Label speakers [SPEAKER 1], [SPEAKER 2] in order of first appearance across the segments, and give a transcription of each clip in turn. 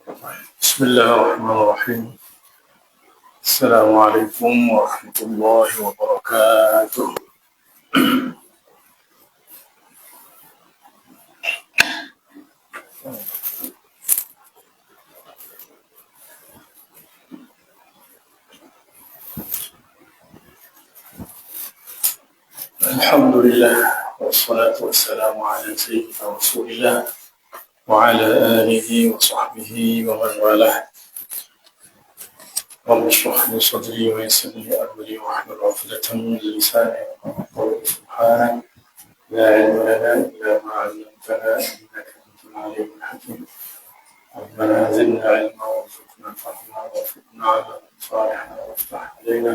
[SPEAKER 1] بسم الله الرحمن الرحيم. السلام عليكم ورحمة الله وبركاته. الحمد لله والصلاة والسلام على سيدنا رسول الله وعلى آله وصحبه ومن والاه. رب اشرح لي صدري ويسر لي أمري واحلل عقدة من لساني يفقهوا سبحانك لا علم لنا إلا ما علمتنا إنك أنت العليم الحكيم. ربنا زدنا علما وارزقنا فهما وارزقنا عملا صالحا وافتح علينا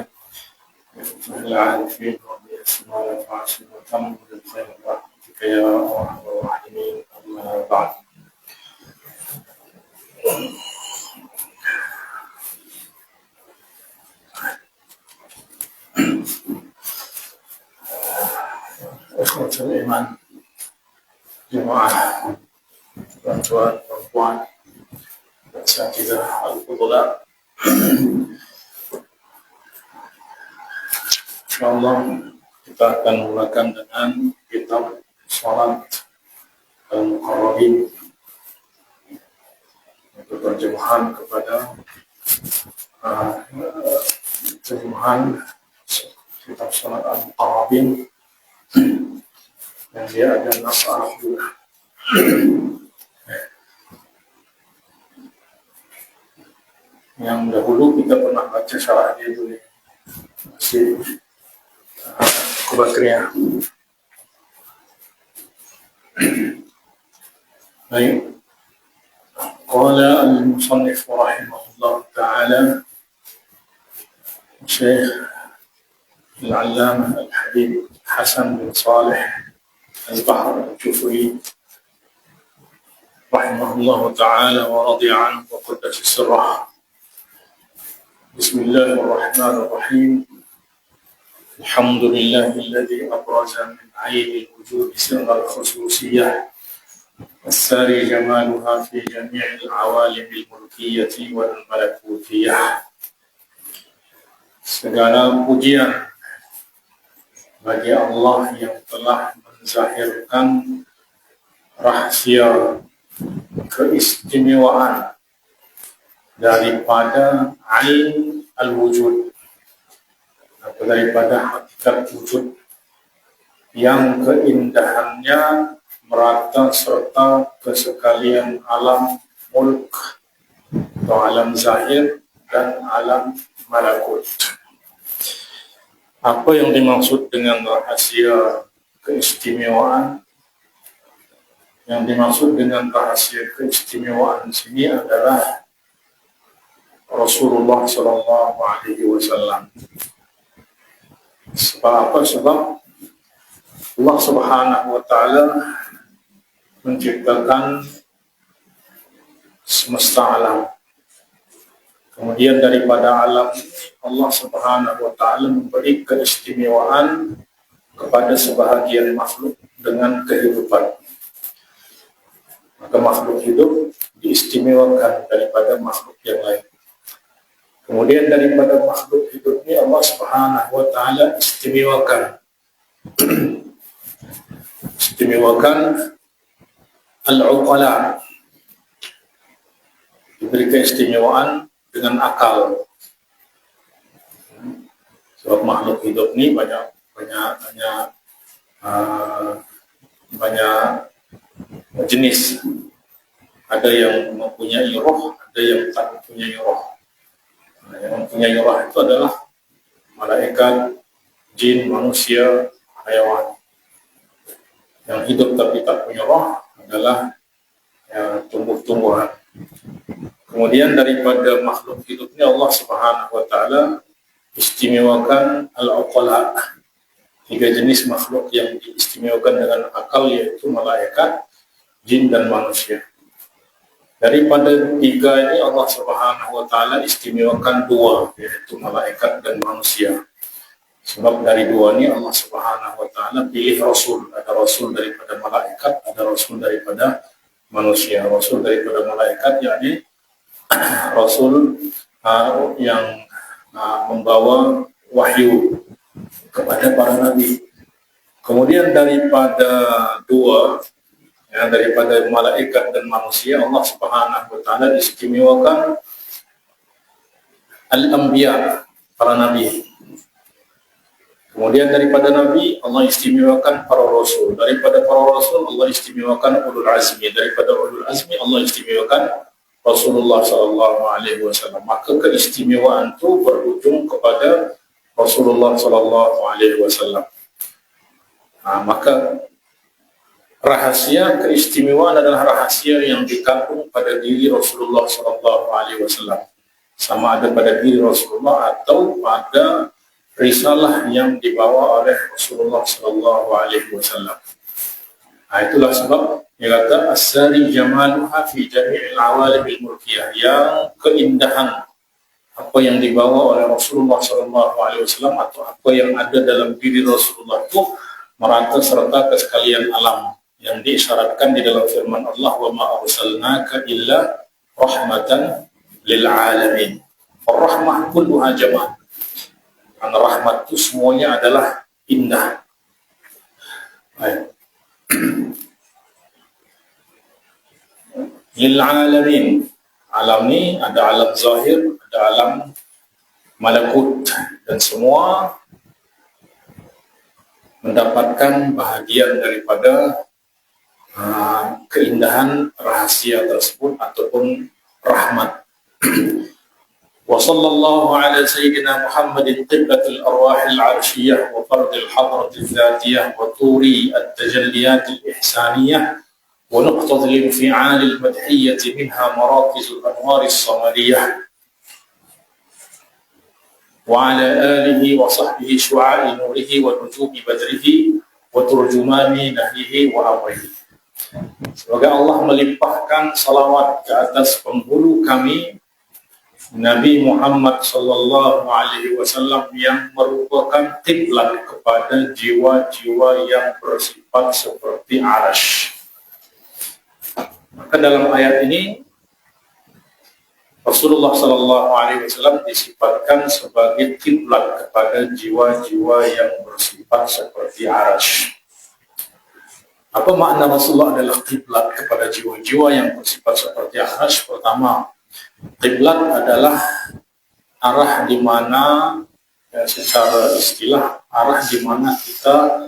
[SPEAKER 1] بفتح العارفين وبأسمائك وعشر وتم بالخير برحمتك يا أرحم الراحمين. أما بعد. إخوة الإيمان jemaah tuan-tuan perempuan dan asatidzah al-fudala, insyaallah kita akan mulakan dengan kitab salat al-muqarrabin, itu terjemahan kepada terjemahan kitab salat al-muqarrabin yang dia ada 6 araf juga. Yang dahulu kita pernah baca syarahnya dulu, masih Kubakriyah. Baik. Qala al-musannif rahimahullah ta'ala, Syekh al-Allamah al-Habib Hasan bin Salih al-Bahr al-Jufri rahimahullah ta'ala wa radiya anhu wa qaddasa sirrah. Bismillahirrahmanirrahim. Alhamdulillahilladzi abraza min 'aini al-wujud sirra al-khususiyyah الساري جمالها في جميع العوالم الملكية والملكوتية. Segala pujian bagi Allah yang telah menzahirkan rahasia keistimewaan daripada ain al-wujud, atau daripada hakikat wujud yang keindahannya merata serta kesekalian alam mulk atau alam zahir dan alam malakut. Apa yang dimaksud dengan rahasia keistimewaan? Yang dimaksud dengan rahasia keistimewaan di sini adalah Rasulullah sallallahu alaihi wasallam. Sebab apa? Sebab Allah Subhanahu wa taala menciptakan semesta alam. Kemudian daripada alam Allah Subhanahu wa taala memberi keistimewaan kepada sebahagian makhluk dengan kehidupan. Maka makhluk hidup diistimewakan daripada makhluk yang lain. Kemudian daripada makhluk hidup ini Allah Subhanahu wa taala istimewakan al-uqala, diberi keistimewaan dengan akal. Sebab makhluk hidup ini banyak jenis. Ada yang mempunyai roh, ada yang tak mempunyai roh. Yang mempunyai roh itu adalah malaikat, jin, manusia, hayawan. Yang hidup tapi tak punya roh adalah tumbuh-tumbuhan. Kemudian daripada makhluk hidup ini Allah Subhanahu wa taala istimewakan al-uqala, 3 jenis makhluk yang diistimewakan dengan akal, yaitu malaikat, jin dan manusia. Daripada 3 ini Allah Subhanahu wa taala istimewakan 2, yaitu malaikat dan manusia. Sebab dari 2 ini Allah Subhanahu wa taala pilih rasul. Ada rasul daripada malaikat, ada rasul daripada manusia. Rasul daripada malaikat yakni Rasul yang membawa wahyu kepada para nabi. Kemudian daripada dua, daripada malaikat dan manusia, Allah Subhanahu wa taala istimewakan al-anbiya, para nabi. Kemudian daripada nabi, Allah istimewakan para rasul. Daripada para rasul, Allah istimewakan ulul azmi. Daripada ulul azmi, Allah istimewakan Rasulullah sallallahu alaihi wasallam. Maka keistimewaan itu berujung kepada Rasulullah sallallahu alaihi wasallam. Maka rahasia keistimewaan adalah rahasia yang dikandung pada diri Rasulullah sallallahu alaihi wasallam. Sama ada pada diri Rasulullah atau pada risalah yang dibawa oleh Rasulullah sallallahu alaihi wasallam. Itulah sebab dia kata as-sari jamaluha fi jami'il awalimil mulkiyah, yang keindahan apa yang dibawa oleh Rasulullah sallallahu alaihi wasallam atau apa yang ada dalam diri Rasulullah itu merata serta ke sekalian alam, yang diisyaratkan di dalam firman Allah, wa ma arsalnaka illa rahmatan lil alamin. Ar-rahmah kulluha jamal. Karena rahmat itu semuanya adalah indah. Baik. Lil alamin. Alam ni ada alam zahir, ada alam malakut, dan semua mendapatkan bahagian daripada keindahan rahasia tersebut ataupun rahmat. وصلى الله على سيدنا محمد طبة الأرواح العرشية وفرد الحضرة الذاتية وطور التجليات الإحسانية ونقطة الانفعال المدحية منها مراكز الأنوار الصمدية وعلى آله وصحبه شعاع نوره ونجوم بدره وترجمان نهيه وأمره. Semoga Allah melimpahkan salawat ke atas penghulu kami Nabi Muhammad sallallahu alaihi wasallam, yang merupakan kiblat kepada jiwa-jiwa yang bersifat seperti arash. Maka dalam ayat ini Rasulullah sallallahu alaihi wasallam disifatkan sebagai kiblat kepada jiwa-jiwa yang bersifat seperti arash. Apa makna Rasulullah adalah kiblat kepada jiwa-jiwa yang bersifat seperti arash? Pertama, kiblat adalah arah di mana, secara istilah, arah di mana kita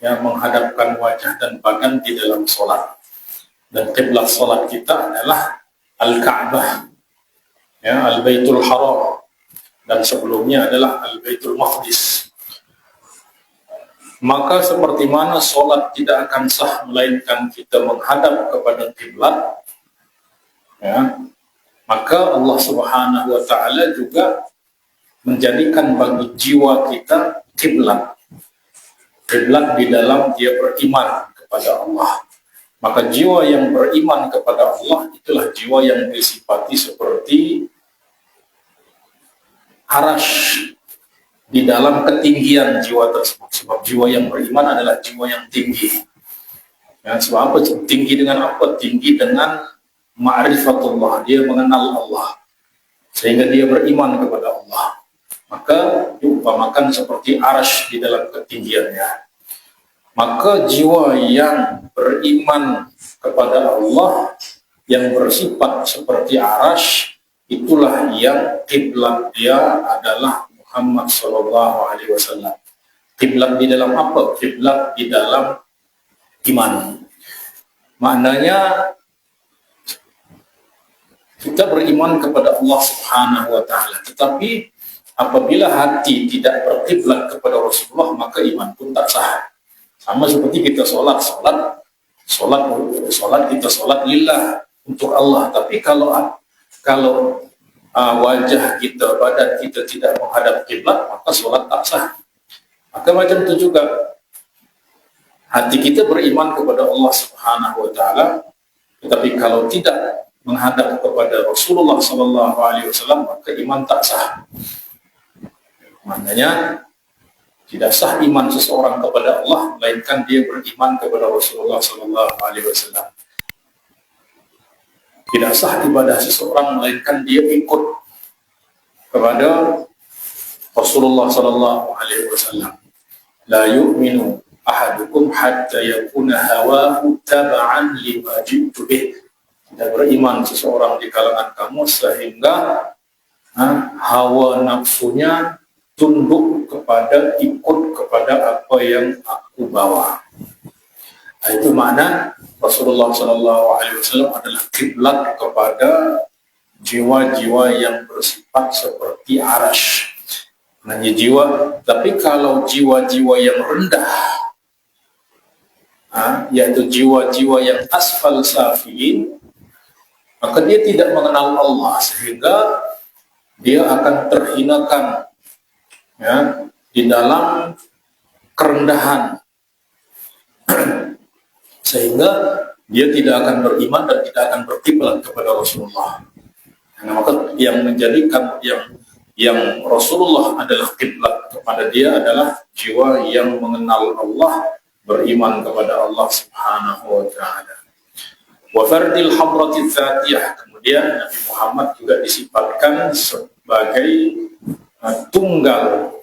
[SPEAKER 1] menghadapkan wajah dan badan di dalam solat. Dan kiblat solat kita adalah Al-Ka'bah, Al-Baitul Haram, dan sebelumnya adalah Al-Baitul Maqdis. Maka seperti mana solat tidak akan sah melainkan kita menghadap kepada kiblat, maka Allah Subhanahu wa taala juga menjadikan bagi jiwa kita kiblat. Kiblat di dalam dia beriman kepada Allah. Maka jiwa yang beriman kepada Allah itulah jiwa yang disifati seperti arash di dalam ketinggian jiwa tersebut. Sebab jiwa yang beriman adalah jiwa yang tinggi. Sebab apa? Tinggi dengan apa? Tinggi dengan ma'rifatullah, dia mengenal Allah sehingga dia beriman kepada Allah. Maka diumpamakan seperti arash di dalam ketinggiannya. Maka jiwa yang beriman kepada Allah, yang bersifat seperti arash, itulah yang kiblat dia adalah Muhammad sallallahu alaihi wasallam. Kiblat di dalam apa? Kiblat di dalam iman. Maknanya kita beriman kepada Allah Subhanahu wa taala, tetapi apabila hati tidak berkiblat kepada Rasulullah, maka iman pun tak sah. Sama seperti kita solat kita solat lillah, untuk Allah, tapi kalau wajah kita, badan kita tidak menghadap kiblat, maka solat tak sah. Maka macam itu juga hati kita beriman kepada Allah Subhanahu wa taala, tetapi kalau tidak menghadap kepada Rasulullah sallallahu alaihi wasallam, maka iman tak sah. Maknanya tidak sah iman seseorang kepada Allah melainkan dia beriman kepada Rasulullah sallallahu alaihi wasallam. Tidak sah ibadah seseorang melainkan dia ikut kepada Rasulullah sallallahu alaihi wasallam. La yu'minu ahadukum hatta yakuna hawahu tab'an lima ji'tu bih. Tidak beriman seseorang di kalangan kamu sehingga hawa nafsunya tunduk kepada, ikut kepada apa yang aku bawa. Itu makna Rasulullah SAW adalah kiblat kepada jiwa-jiwa yang bersifat seperti arash. Hanya jiwa, tapi kalau jiwa-jiwa yang rendah, yaitu jiwa-jiwa yang asfal safiin, maka dia tidak mengenal Allah sehingga dia akan terhinakan di dalam kerendahan. Sehingga dia tidak akan beriman dan tidak akan berkiblat kepada Rasulullah. Nah, maka yang menjadikan yang Rasulullah adalah kiblat kepada dia adalah jiwa yang mengenal Allah, beriman kepada Allah Subhanahu wa taala. Wa fardil hadrati dzatiyah, kemudian Nabi Muhammad juga disifatkan sebagai tunggal,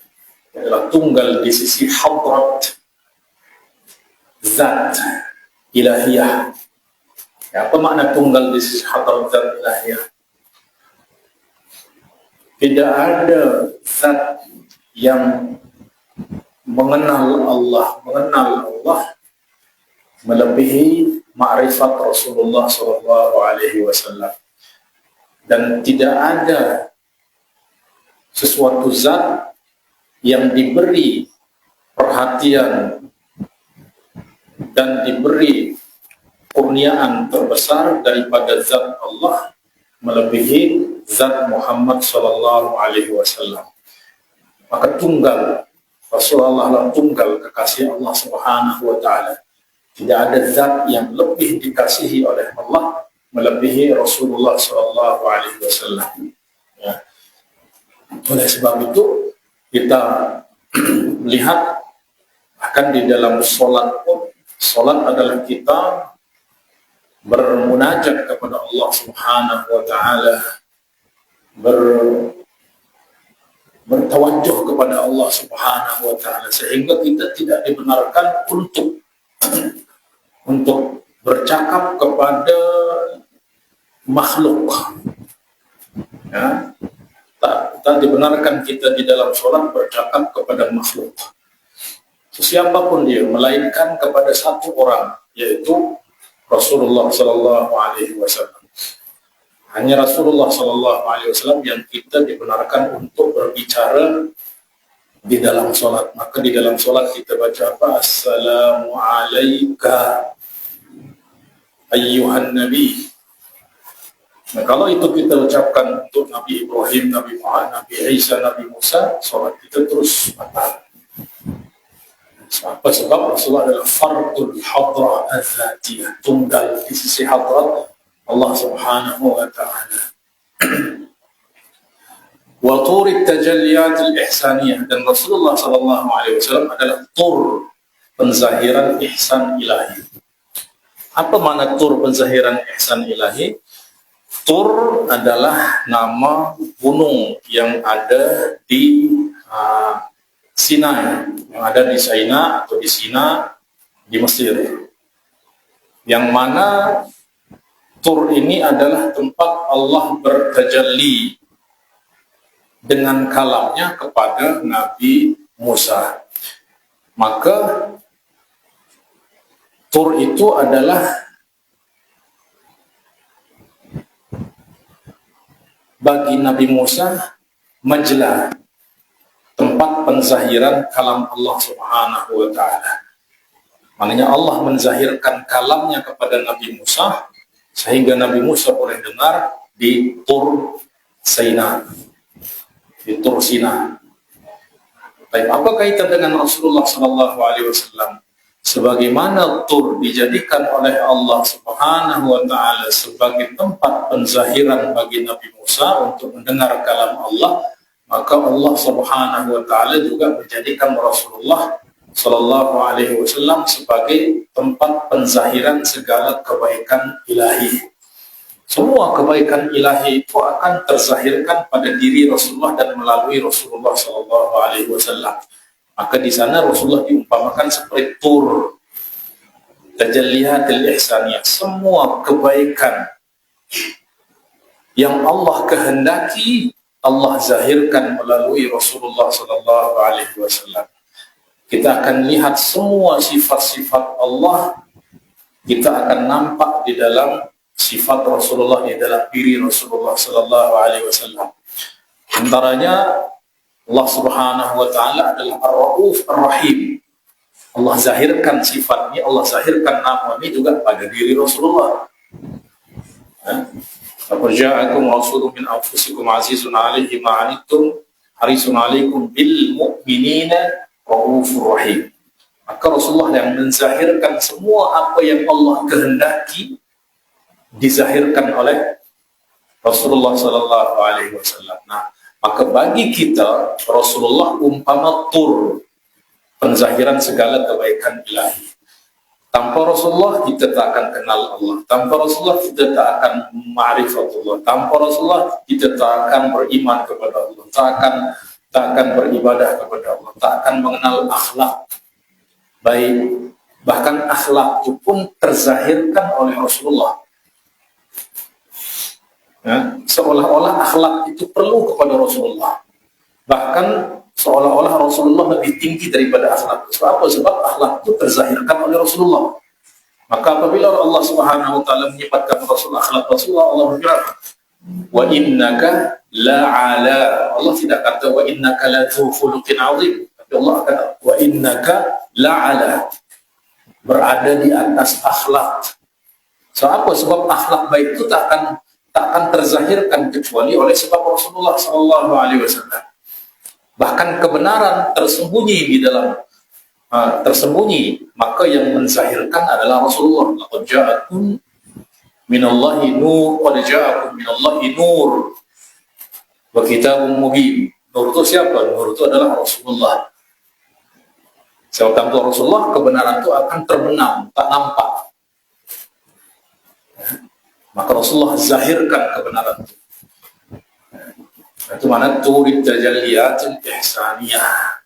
[SPEAKER 1] adalah tunggal di sisi hadrat zat ilahiyah. Apa makna tunggal di sisi hadrat zat ilahiyah? Tidak ada zat yang mengenal Allah melebihi ma'rifat Rasulullah SAW. Dan tidak ada sesuatu zat yang diberi perhatian dan diberi kurniaan terbesar daripada zat Allah melebihi zat Muhammad SAW. Maka tunggal Rasulullah lah tunggal kekasih Allah Subhanahu wa taala. Tidak ada zat yang lebih dikasihi oleh Allah melebihi Rasulullah SAW. Ya. Oleh sebab itu kita lihat bahkan di dalam sholat pun, sholat adalah kita bermunajat kepada Allah Subhanahu wa taala, bertawajjuh kepada Allah Subhanahu wa taala, sehingga kita tidak dibenarkan untuk bercakap kepada makhluk. Ya. Tak dibenarkan kita di dalam sholat bercakap kepada makhluk. Siapapun dia, melainkan kepada satu orang, yaitu Rasulullah Sallallahu Alaihi Wasallam. Hanya Rasulullah Sallallahu Alaihi Wasallam yang kita dibenarkan untuk berbicara di dalam sholat. Maka di dalam sholat kita baca apa? Assalamu alayka ayyuhan nabi. Nah, kalau itu kita ucapkan untuk Nabi Ibrahim, Nabi Muhammad, Nabi Isa, Nabi Musa, sholat kita terus batal. Sebab Rasulullah adalah fardul hadrah az-zatiyah, tunggal di sisi hadrat Allah Subhanahu wa ta'ala. Wa turit tajalliyat al-ihsaniyah, dan Rasulullah sallallahu alaihi wasallam adalah tur penzahiran ihsan ilahi. Apa makna tur penzahiran ihsan ilahi? Tur adalah nama gunung yang ada di Sinai, yang ada di Sinai atau di Sina di Mesir. Yang mana Tur ini adalah tempat Allah bertajalli dengan kalamnya kepada Nabi Musa. Maka Tur itu adalah bagi Nabi Musa majlah, tempat penzahiran kalam Allah Subhanahu wa ta'ala. Maknanya Allah menzahirkan kalamnya kepada Nabi Musa sehingga Nabi Musa boleh dengar di Tur Sina. Di Tur Sina. Baik, apa kaitan dengan Rasulullah sallallahu alaihi wasallam? Sebagaimana Tur dijadikan oleh Allah Subhanahu wa ta'ala sebagai tempat penzahiran bagi Nabi Musa untuk mendengar kalam Allah, maka Allah Subhanahu wa ta'ala juga menjadikan Rasulullah sallallahu alaihi wasallam sebagai tempat penzahiran segala kebaikan ilahi. semua kebaikan ilahi itu akan terzahirkan pada diri Rasulullah dan melalui Rasulullah Sallallahu Alaihi Wasallam. Maka di sana Rasulullah diumpamakan seperti tur, tajalliyatil ihsaniyah, semua kebaikan yang Allah kehendaki Allah zahirkan melalui Rasulullah Sallallahu Alaihi Wasallam. Kita akan lihat semua sifat-sifat Allah, kita akan nampak di dalam sifat Rasulullah, di dalam diri Rasulullah Sallallahu Alaihi Wasallam. Antaranya Allah Subhanahu Wa Taala adalah Ar-Rauf Ar-Rahim. Allah zahirkan sifat ini, Allah zahirkan nama ini juga pada diri Rasulullah. Laqad ja'akum rasulun min anfusikum azizun 'alaihi ma 'anittum harisun 'alaikum bil mu'minina raufur rahim. Maka Rasulullah yang menzahirkan semua apa yang Allah kehendaki dizahirkan oleh Rasulullah Sallallahu Alaihi Wasallam. Nah, maka bagi kita Rasulullah umpama tur, penzahiran segala kebaikan ilahi. Tanpa Rasulullah kita tak akan kenal Allah. Tanpa Rasulullah kita tak akan ma'rifatullah. Tanpa Rasulullah kita tak akan beriman kepada Allah. Tak akan beribadah kepada Allah. Tak akan mengenal akhlak baik. Bahkan akhlak itu pun terzahirkan oleh Rasulullah. Ya, seolah-olah akhlak itu perlu kepada Rasulullah. Bahkan seolah-olah Rasulullah lebih tinggi daripada akhlak. Sebab apa? Sebab akhlak itu terzahirkan oleh Rasulullah. Maka apabila Allah Subhanahu Wa Taala menyifatkan Rasulullah, akhlak Rasulullah, Allah berfirman, wa innaka la'ala. Allah tidak kata wa innaka la'tu khuluqin 'azim. Tapi Allah kata wa innaka la'ala, berada di atas akhlak. Sebab apa? Sebab akhlak baik itu tak akan terzahirkan kecuali oleh sebab Rasulullah Sallallahu Alaihi Wasallam. Bahkan kebenaran tersembunyi di dalam tersembunyi, maka yang menzahirkan adalah Rasulullah. Laqad ja'akum minallahi nur, qad ja'akum minallahi nur wa kitabun mubin. Nur itu siapa? Nur itu adalah Rasulullah. Sebab tanpa Rasulullah kebenaran itu akan terbenam, tak nampak. Maka Rasulullah zahirkan kebenaran itu. Itu mana turid tajalliyatil ihsaniyah.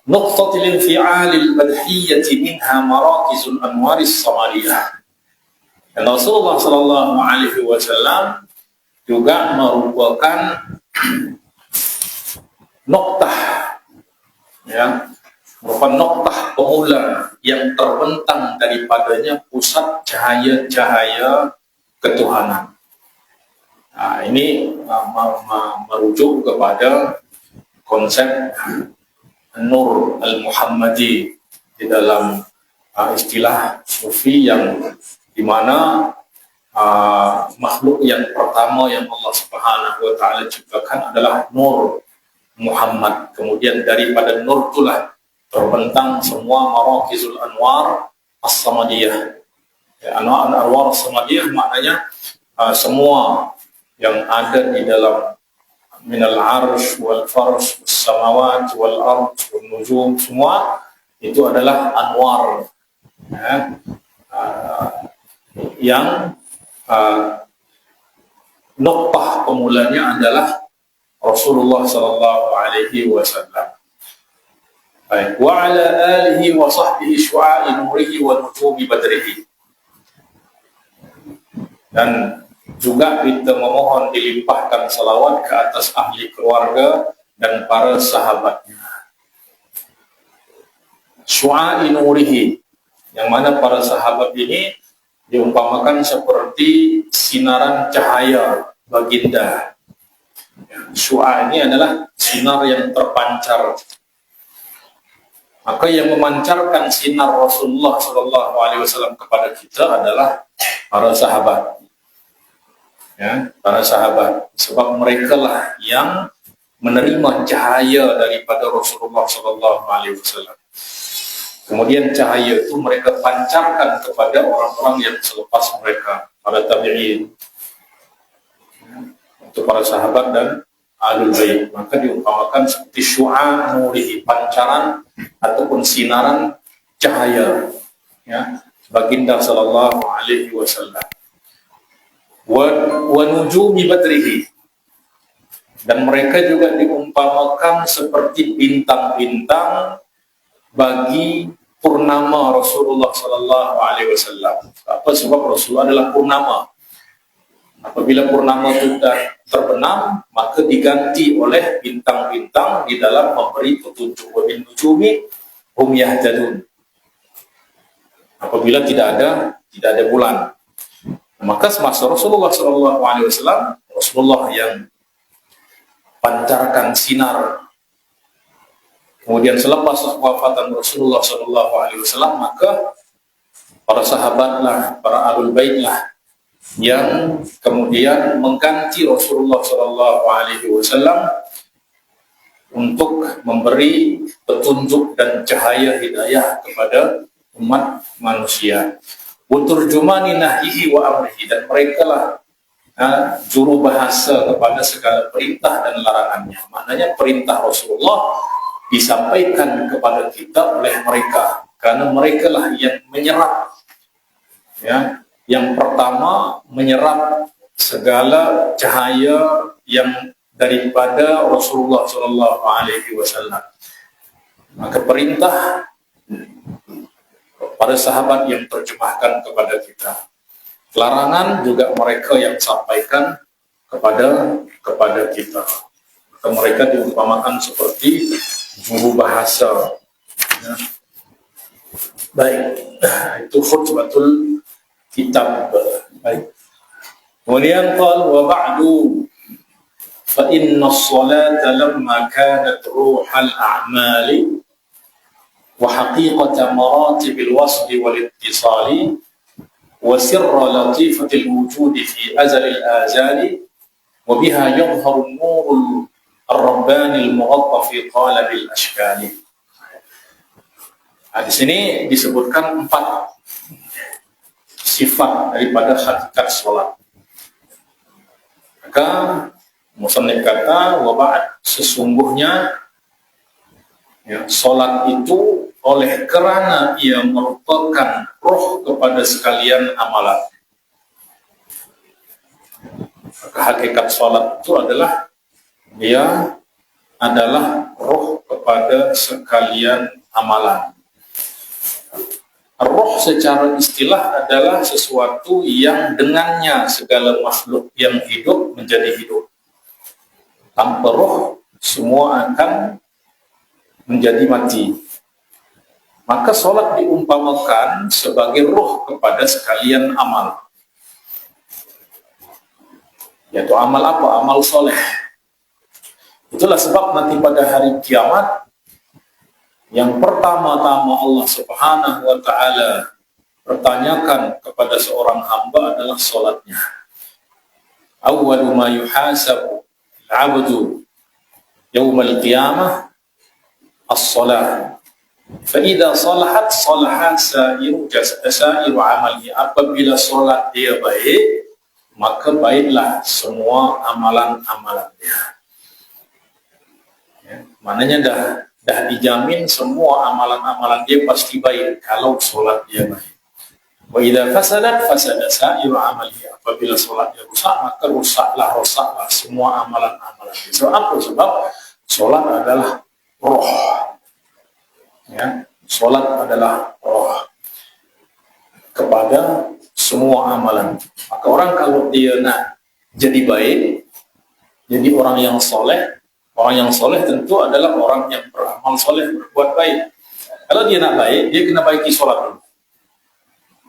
[SPEAKER 1] Nuqtatil infi'alil madhiyyati minha marakizul anwaris samariyah. Dan Rasulullah Sallallahu Alaihi Wasallam juga merupakan noktah, ya, merupakan noktah pemula yang terbentang daripadanya pusat cahaya-cahaya ketuhanan. Nah, ini merujuk kepada konsep Nur Al-Muhammadi di dalam istilah sufi, yang dimana makhluk yang pertama yang Allah Subhanahu Wa Taala ciptakan adalah Nur Muhammad. Kemudian daripada Nur itulah terbentang semua marakizul anwar as-samadiyah. Anwar as-samadiyah maknanya semua yang ada di dalam minal arsh wal farsh was samawat wal ard wal nujum, semua itu adalah anwar, ya, yang noktah pemulanya adalah Rasulullah Sallallahu Alaihi Wasallam. Wa ala alihi wa sahbihi syu'a'i nurihi wa nujumi badrihi. Dan juga kita memohon dilimpahkan salawat ke atas ahli keluarga dan para sahabatnya. Syu'a'i nurihi, yang mana para sahabat ini diumpamakan seperti sinaran cahaya baginda. Syu'a ini adalah sinar yang terpancar. Maka yang memancarkan sinar Rasulullah Sallallahu Alaihi Wasallam kepada kita adalah para sahabat. Ya, para sahabat, sebab mereka lah yang menerima cahaya daripada Rasulullah Sallallahu Alaihi Wasallam. Kemudian cahaya itu mereka pancarkan kepada orang-orang yang selepas mereka, para tabi'in, untuk para sahabat dan ahlul bait. Maka diumpamakan seperti syu'a nurihi, pancaran ataupun sinaran cahaya, ya, baginda Sallallahu Alaihi Wasallam. wa nujumi badrihi, dan mereka juga diumpamakan seperti bintang-bintang bagi purnama Rasulullah sallallahu alaihi wasallam. Apa sebab Rasulullah adalah purnama? Apabila purnama itu terbenam, maka diganti oleh bintang-bintang di dalam memberi petunjuk. Wa bin nujumi hum yahtadun. Apabila tidak ada bulan, maka semasa Rasulullah sallallahu alaihi wasallam, Rasulullah yang pancarkan sinar. Kemudian selepas wafatan Rasulullah sallallahu alaihi wasallam, maka para sahabatlah, para ahlul baitlah yang kemudian mengganti Rasulullah sallallahu alaihi wasallam untuk memberi petunjuk dan cahaya hidayah kepada umat manusia. Wa turjumani nahyihi wa amrihi, dan mereka lah juru bahasa kepada segala perintah dan larangannya. Maknanya perintah Rasulullah disampaikan kepada kita oleh mereka, karena mereka lah yang menyerap, ya, yang pertama menyerap segala cahaya yang daripada Rasulullah sallallahu alaihi wasallam. Maka perintah para sahabat yang terjemahkan kepada kita, larangan juga mereka yang sampaikan kepada kita. Maka mereka diumpamakan seperti juru bahasa. Ya. Baik, itu khutbatul kitab. Baik. Kemudian qala wa ba'du fa inna as-salata lamma kanat ruhal a'mali wa haqiqata maratibil wasli wal ittisali wa sirra latifatil wujudi fi azalil azali wa biha yadhharu an-nurul ar-rabbani al-mughatta fi qalabil ashkali. Di sini disebutkan 4 sifat daripada hakikat sholat. Maka musannif kata wa ba'd, sesungguhnya ya, sholat itu oleh kerana ia merupakan roh kepada sekalian amalan. Maka hakikat sholat itu adalah dia adalah roh kepada sekalian amalan. Roh secara istilah adalah sesuatu yang dengannya segala makhluk yang hidup menjadi hidup. Tanpa roh, semua akan menjadi mati. Maka solat diumpamakan sebagai roh kepada sekalian amal. Yaitu amal apa? Amal soleh. Itulah sebab nanti pada hari kiamat, yang pertama-tama Allah Subhanahu wa ta'ala pertanyakan kepada seorang hamba adalah solatnya. Awwalu ma yuhasabu al-'abdu yawmal qiyamah as-salah. Fa idza salahat salaha sa'iru amalihi. Apabila solat dia baik, maka baiklah semua amalan-amalannya. Ya, maknanya dah dijamin semua amalan-amalan dia pasti baik kalau solat dia baik. Wa idza fasadat fasada sa'iru amalihi. Apabila solat dia rusak, maka rusaklah semua amalan-amalan dia. Sebab solat adalah roh. Ya, solat adalah roh kepada semua amalan. Maka orang kalau dia nak jadi baik, jadi orang yang soleh, orang yang soleh tentu adalah orang yang beramal soleh, berbuat baik. Kalau dia nak baik, dia kena baiki solat dulu.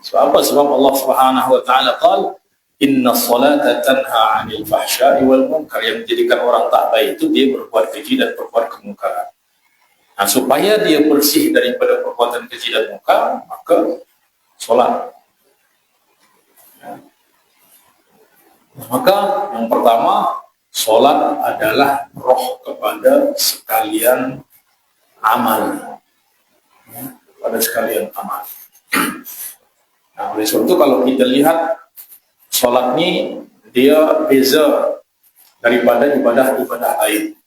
[SPEAKER 1] Sebab apa? Sebab Allah Subhanahu wa ta'ala qala inna salata tanha 'anil fahsya'i wal munkar. Yang menjadikan orang tak baik itu dia berbuat keji dan berbuat kemungkaran. Nah, supaya dia bersih daripada perbuatan keji dan mungkar, maka solat. Ya. Maka yang pertama, solat adalah roh kepada sekalian amal. Ya, pada sekalian amal. Nah, oleh sebab itu kalau kita lihat solat ini dia beza daripada ibadah-ibadah lain.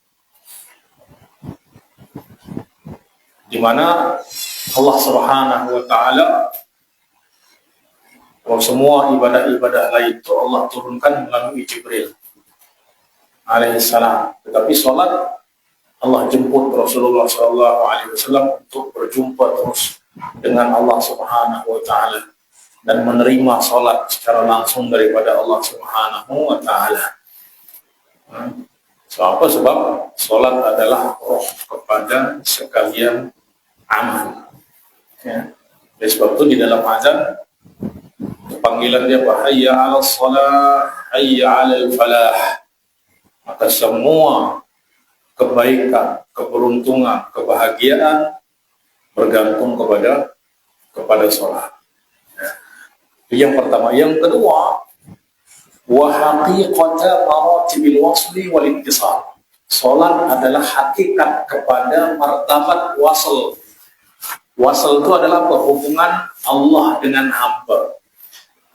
[SPEAKER 1] Di mana Allah Subhanahu wa ta'ala Kalau semua ibadah-ibadah lain itu Allah turunkan melalui Jibril alaihissalam. Tetapi sholat Allah jemput Rasulullah SAW untuk berjumpa terus dengan Allah Subhanahu Wa Taala dan menerima sholat secara langsung daripada Allah Subhanahu Wa Taala. Sebab sholat adalah roh kepada sekalian amal. Ya. Oleh sebab itu di dalam azan panggilan dia hayya 'alas shalah, hayya 'alal falah. Maka semua kebaikan, keberuntungan, kebahagiaan bergantung kepada sholat. Ya. Itu yang pertama. Yang kedua, wa haqiqata maratibil wasli wal ittisal. Sholat adalah hakikat kepada martabat wasl. Wasl itu adalah hubungan Allah dengan hamba.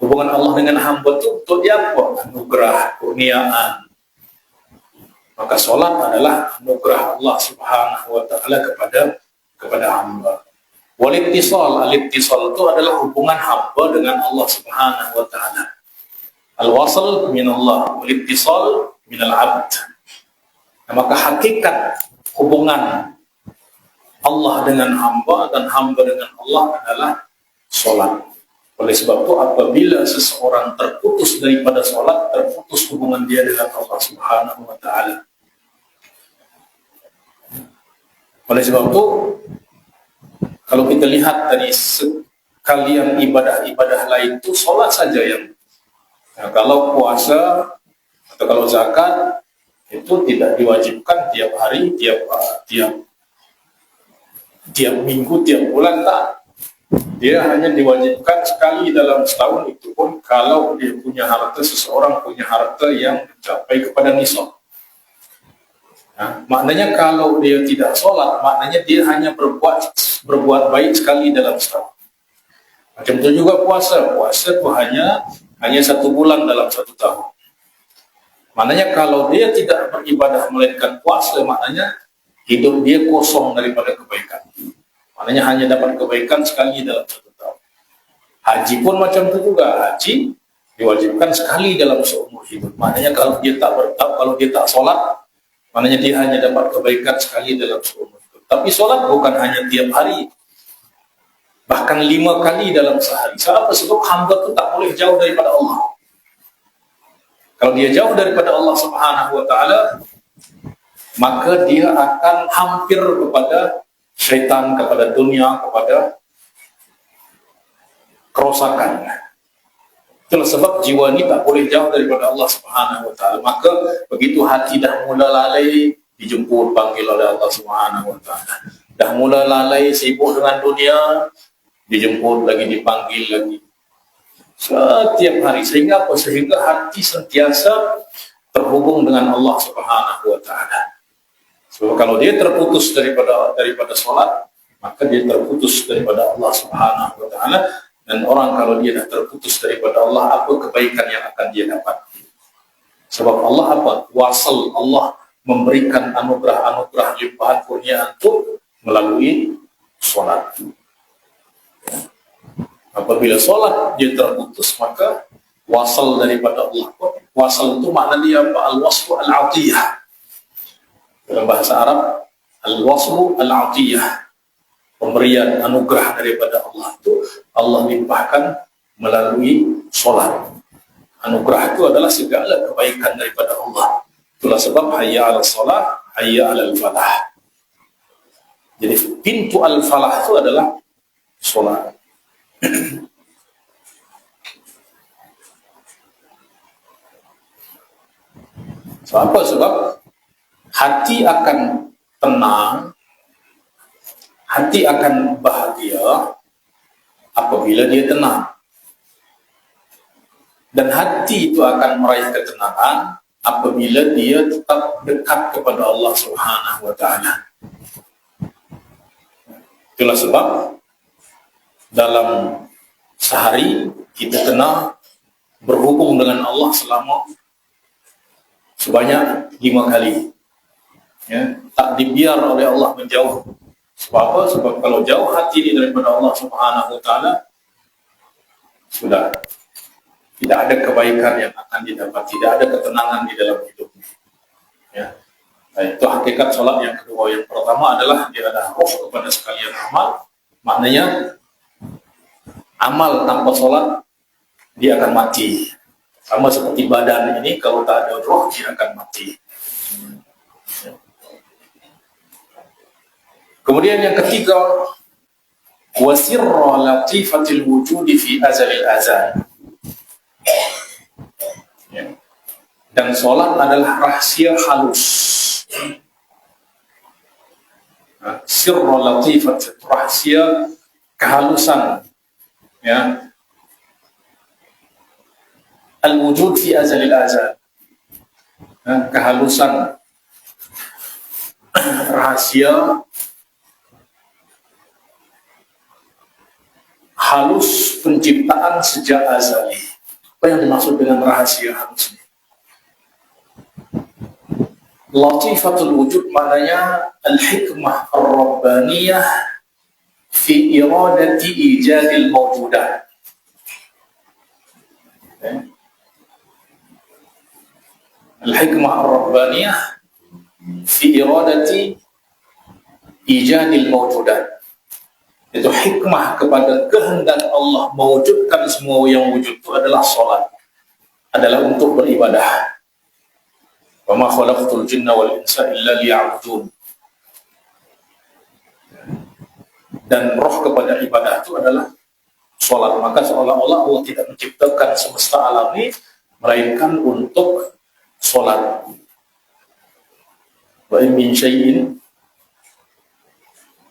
[SPEAKER 1] Hubungan Allah dengan hamba itu untuk dia apa? Anugerah, kurniaan. Maka sholat adalah anugerah Allah Subhanahu Wa Taala kepada hamba. Walittisal, alittisal itu adalah hubungan hamba dengan Allah Subhanahu Wa Taala. Al-wasl minallah, walittisal minal abd. Nah, maka hakikat hubungan Allah dengan hamba dan hamba dengan Allah adalah sholat. Oleh sebab itu apabila seseorang terputus daripada sholat, terputus hubungan dia dengan Allah Subhanahu Wa Taala. Oleh sebab itu, kalau kita lihat dari sekalian ibadah-ibadah lain itu, sholat saja yang, nah, kalau puasa atau kalau zakat itu tidak diwajibkan tiap hari, tiap minggu, tiap bulan, tak. Dia hanya diwajibkan sekali dalam setahun, itu pun kalau dia punya harta, seseorang punya harta yang mencapai kepada nisab. Nah, maknanya kalau dia tidak sholat, maknanya dia hanya berbuat baik sekali dalam setahun. Macam itu juga puasa. Puasa itu hanya 1 bulan dalam 1 tahun. Maknanya kalau dia tidak beribadah melainkan puasa, maknanya hidup dia kosong daripada kebaikan. Maknanya hanya dapat kebaikan sekali dalam 1 tahun. Haji pun macam itu juga. Haji diwajibkan sekali dalam seumur hidup. Maknanya kalau dia tak sholat, maknanya dia hanya dapat kebaikan sekali dalam seumur hidup. Tapi sholat bukan hanya tiap hari, bahkan 5 kali dalam sehari. Sebab hamba itu tak boleh jauh daripada Allah. Kalau dia jauh daripada Allah Subhanahu Wa Taala, maka dia akan hampir kepada syaitan, kepada dunia, kepada kerosakan. Itulah sebab jiwa ini tak boleh jauh daripada Allah Subhanahu Wa Taala. Maka begitu hati dah mula lalai, dijemput panggil oleh Allah Subhanahu Wa Taala. Dah mula lalai, sibuk dengan dunia, dijemput lagi, dipanggil lagi. Setiap hari. Sehingga hati sentiasa terhubung dengan Allah Subhanahu Wa Taala. So, kalau dia terputus daripada sholat, maka dia terputus daripada Allah Subhanahu Wa Taala. Dan orang kalau dia dah terputus daripada Allah, apa kebaikan yang akan dia dapat? Sebab Allah apa? Wasal, Allah memberikan anugerah limpahan kurnia itu melalui sholat. Apabila sholat dia terputus, maka wasal daripada Allah. Wasal itu makna dia apa? Al-waslu al-atiyah. Dalam bahasa Arab, al-waslu al-atiyah. Pemberian anugerah daripada Allah itu Allah limpahkan melalui sholat. Anugerah itu adalah segala kebaikan daripada Allah. Itulah sebab hayya 'alas shalah, hayya 'alal falah. Jadi pintu al-falah itu adalah sholat. Sebab hati akan tenang, hati akan bahagia apabila dia tenang. Dan hati itu akan meraih ketenangan apabila dia tetap dekat kepada Allah Subhanahu Wa Taala. Itulah sebab dalam sehari kita kena berhubung dengan Allah selama sebanyak 5 kali. Ya, tak dibiar oleh Allah menjauh. Sebab apa? Sebab kalau jauh hati daripada Allah Subhanahu Wa Taala, sudah tidak ada kebaikan yang akan didapat, tidak ada ketenangan di dalam hidupnya. Ya. Nah, itu hakikat sholat yang kedua. Yang pertama adalah dia ada roh kepada sekalian amal. Maknanya amal tanpa sholat dia akan mati. Sama seperti badan ini, kalau tak ada roh dia akan mati. Kemudian yang ketiga, wasirra latifatil wujudi fi azalil azal. Ya. Dan sholat adalah rahasia halus. Sirra latifat, rahasia kehalusan, ya, al-wujud fi azalil azal, kehalusan rahasia halus penciptaan sejak azali. Apa yang dimaksud dengan rahasia halus ini? Latifatul wujud maknanya al-hikmah ar-rabbaniyah fi iradati ijadil mawjudat. Al-hikmah ar-rabbaniyah fi iradati ijadil mawjudat. Itu hikmah kepada kehendak Allah mewujudkan semua yang wujud itu adalah sholat, adalah untuk beribadah. Wa ma khalaqtul jinna wal insa illa liya'budun. Dan roh kepada ibadah itu adalah sholat. Maka seolah-olah Allah tidak menciptakan semesta alam ini melainkan untuk sholat. Wa in min syai'in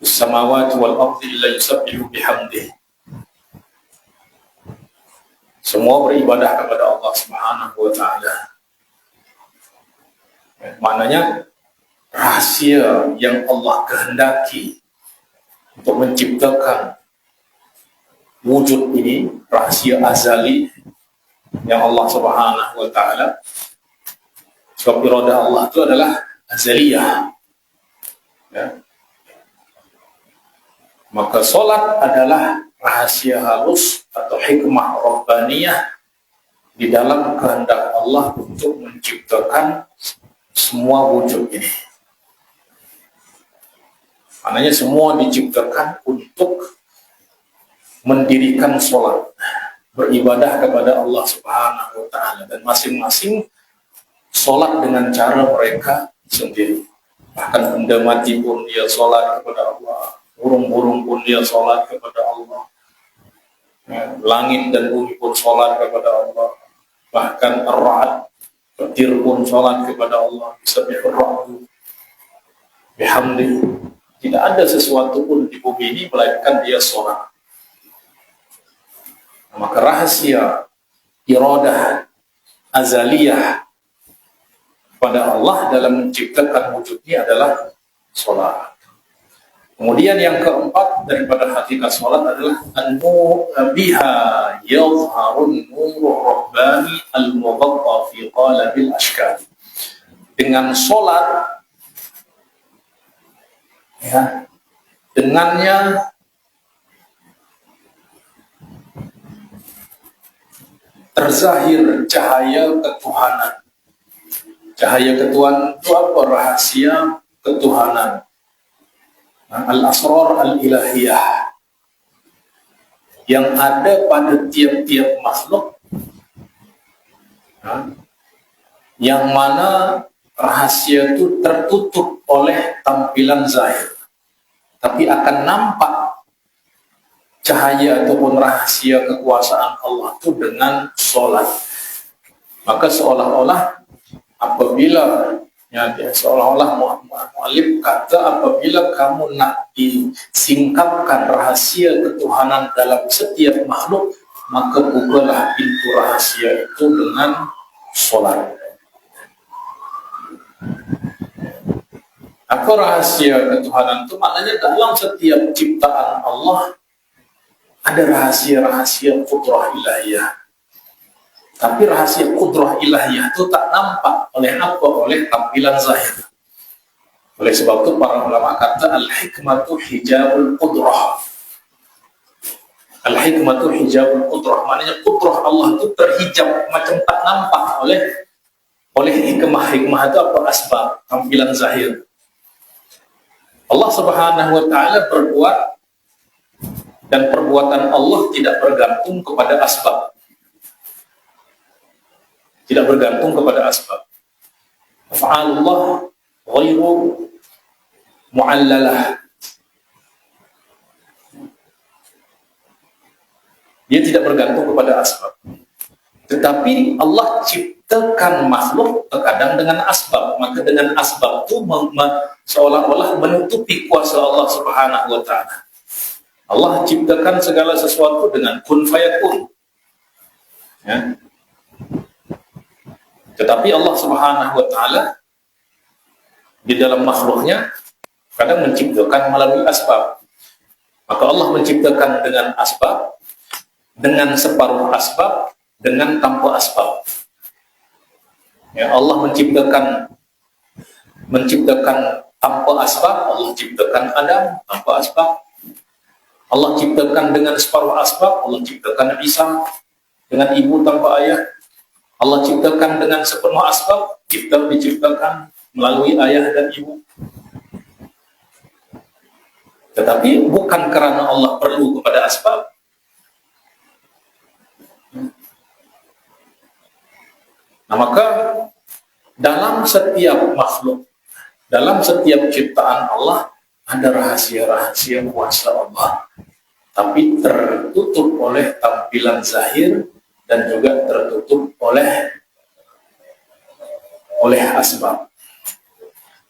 [SPEAKER 1] fis samawati wal ardi illa yusabbihu bihamdihi. Semua beribadah kepada Allah Subhanahu wa taala. Maknanya rahasia yang Allah kehendaki untuk menciptakan wujud ini, rahasia azali yang Allah Subhanahu wa taala, sebab iradah Allah itu adalah azaliyah, ya. Maka solat adalah rahasia halus atau hikmah rabbaniyah di dalam kehendak Allah untuk menciptakan semua wujud ini. Maknanya semua diciptakan untuk mendirikan sholat, beribadah kepada Allah Subhanahu wa ta'ala, dan masing-masing sholat dengan cara mereka sendiri. Bahkan benda mati pun dia sholat kepada Allah, burung-burung pun dia sholat kepada Allah, langit dan bumi pun sholat kepada Allah, bahkan ar-ra'd, petir pun sholat kepada Allah, bisabbihur ra'du bihamdi. Tidak ada sesuatu pun di bumi ini melainkan dia sholat. Maka rahasia iradah azaliyah pada Allah dalam menciptakan wujudnya adalah sholat. Kemudian yang keempat daripada hakikat sholat adalah biha yadhharun nurur rabbani al-mughatta fi qalabil ashkal. Dengan sholat, ya, dengannya terzahir cahaya ketuhanan. Cahaya ketuhanan itu apa? Rahasia ketuhanan, al-asrar al-ilahiyah yang ada pada tiap-tiap makhluk, yang mana rahasia itu tertutup oleh tampilan zahir, tapi akan nampak cahaya ataupun rahasia kekuasaan Allah itu dengan sholat. Maka seolah-olah apabila, ya, seolah-olah mu'alif kata, apabila kamu nak disingkapkan rahasia ketuhanan dalam setiap makhluk, maka bukalah pintu rahasia itu dengan sholat. Apa rahasia ketuhanan itu? Maknanya dalam setiap ciptaan Allah ada rahasia-rahasia kudrah ilahiyah. Tapi rahasia kudrah ilahiyah itu tak nampak oleh apa? Oleh tampilan zahir. Oleh sebab itu para ulama kata al-hikmatu hijabul kudrah. Al-hikmatu hijabul qudrah, maknanya qudrah Allah itu terhijab, macam tak nampak oleh hikmah. Hikmah itu apa? Asbab, tampilan zahir. Allah Subhanahu wa taala berbuat, dan perbuatan Allah tidak bergantung kepada asbab. Tidak bergantung kepada asbab. Af'alullah ghairu mu'allalah. Dia tidak bergantung kepada asbab. Tetapi Allah ciptakan makhluk terkadang dengan asbab. Maka dengan asbab itu seolah-olah menutupi kuasa Allah Subhanahu wa taala. Allah ciptakan segala sesuatu dengan kun fayakun. Ya. Tetapi Allah Subhanahu wa taala di dalam makhluknya kadang menciptakan melalui asbab. Maka Allah menciptakan dengan asbab, dengan separuh asbab, dengan tanpa asbab. Ya, Allah menciptakan tanpa asbab. Allah ciptakan Adam tanpa asbab. Allah ciptakan dengan separuh asbab. Allah ciptakan Isa dengan ibu tanpa ayah. Allah ciptakan dengan sepenuh asbab. Kita diciptakan melalui ayah dan ibu. Tetapi bukan karena Allah perlu kepada asbab. Nah, maka dalam setiap makhluk, dalam setiap ciptaan Allah ada rahasia-rahasia kuasa Allah, tapi tertutup oleh tampilan zahir dan juga tertutup oleh asbab,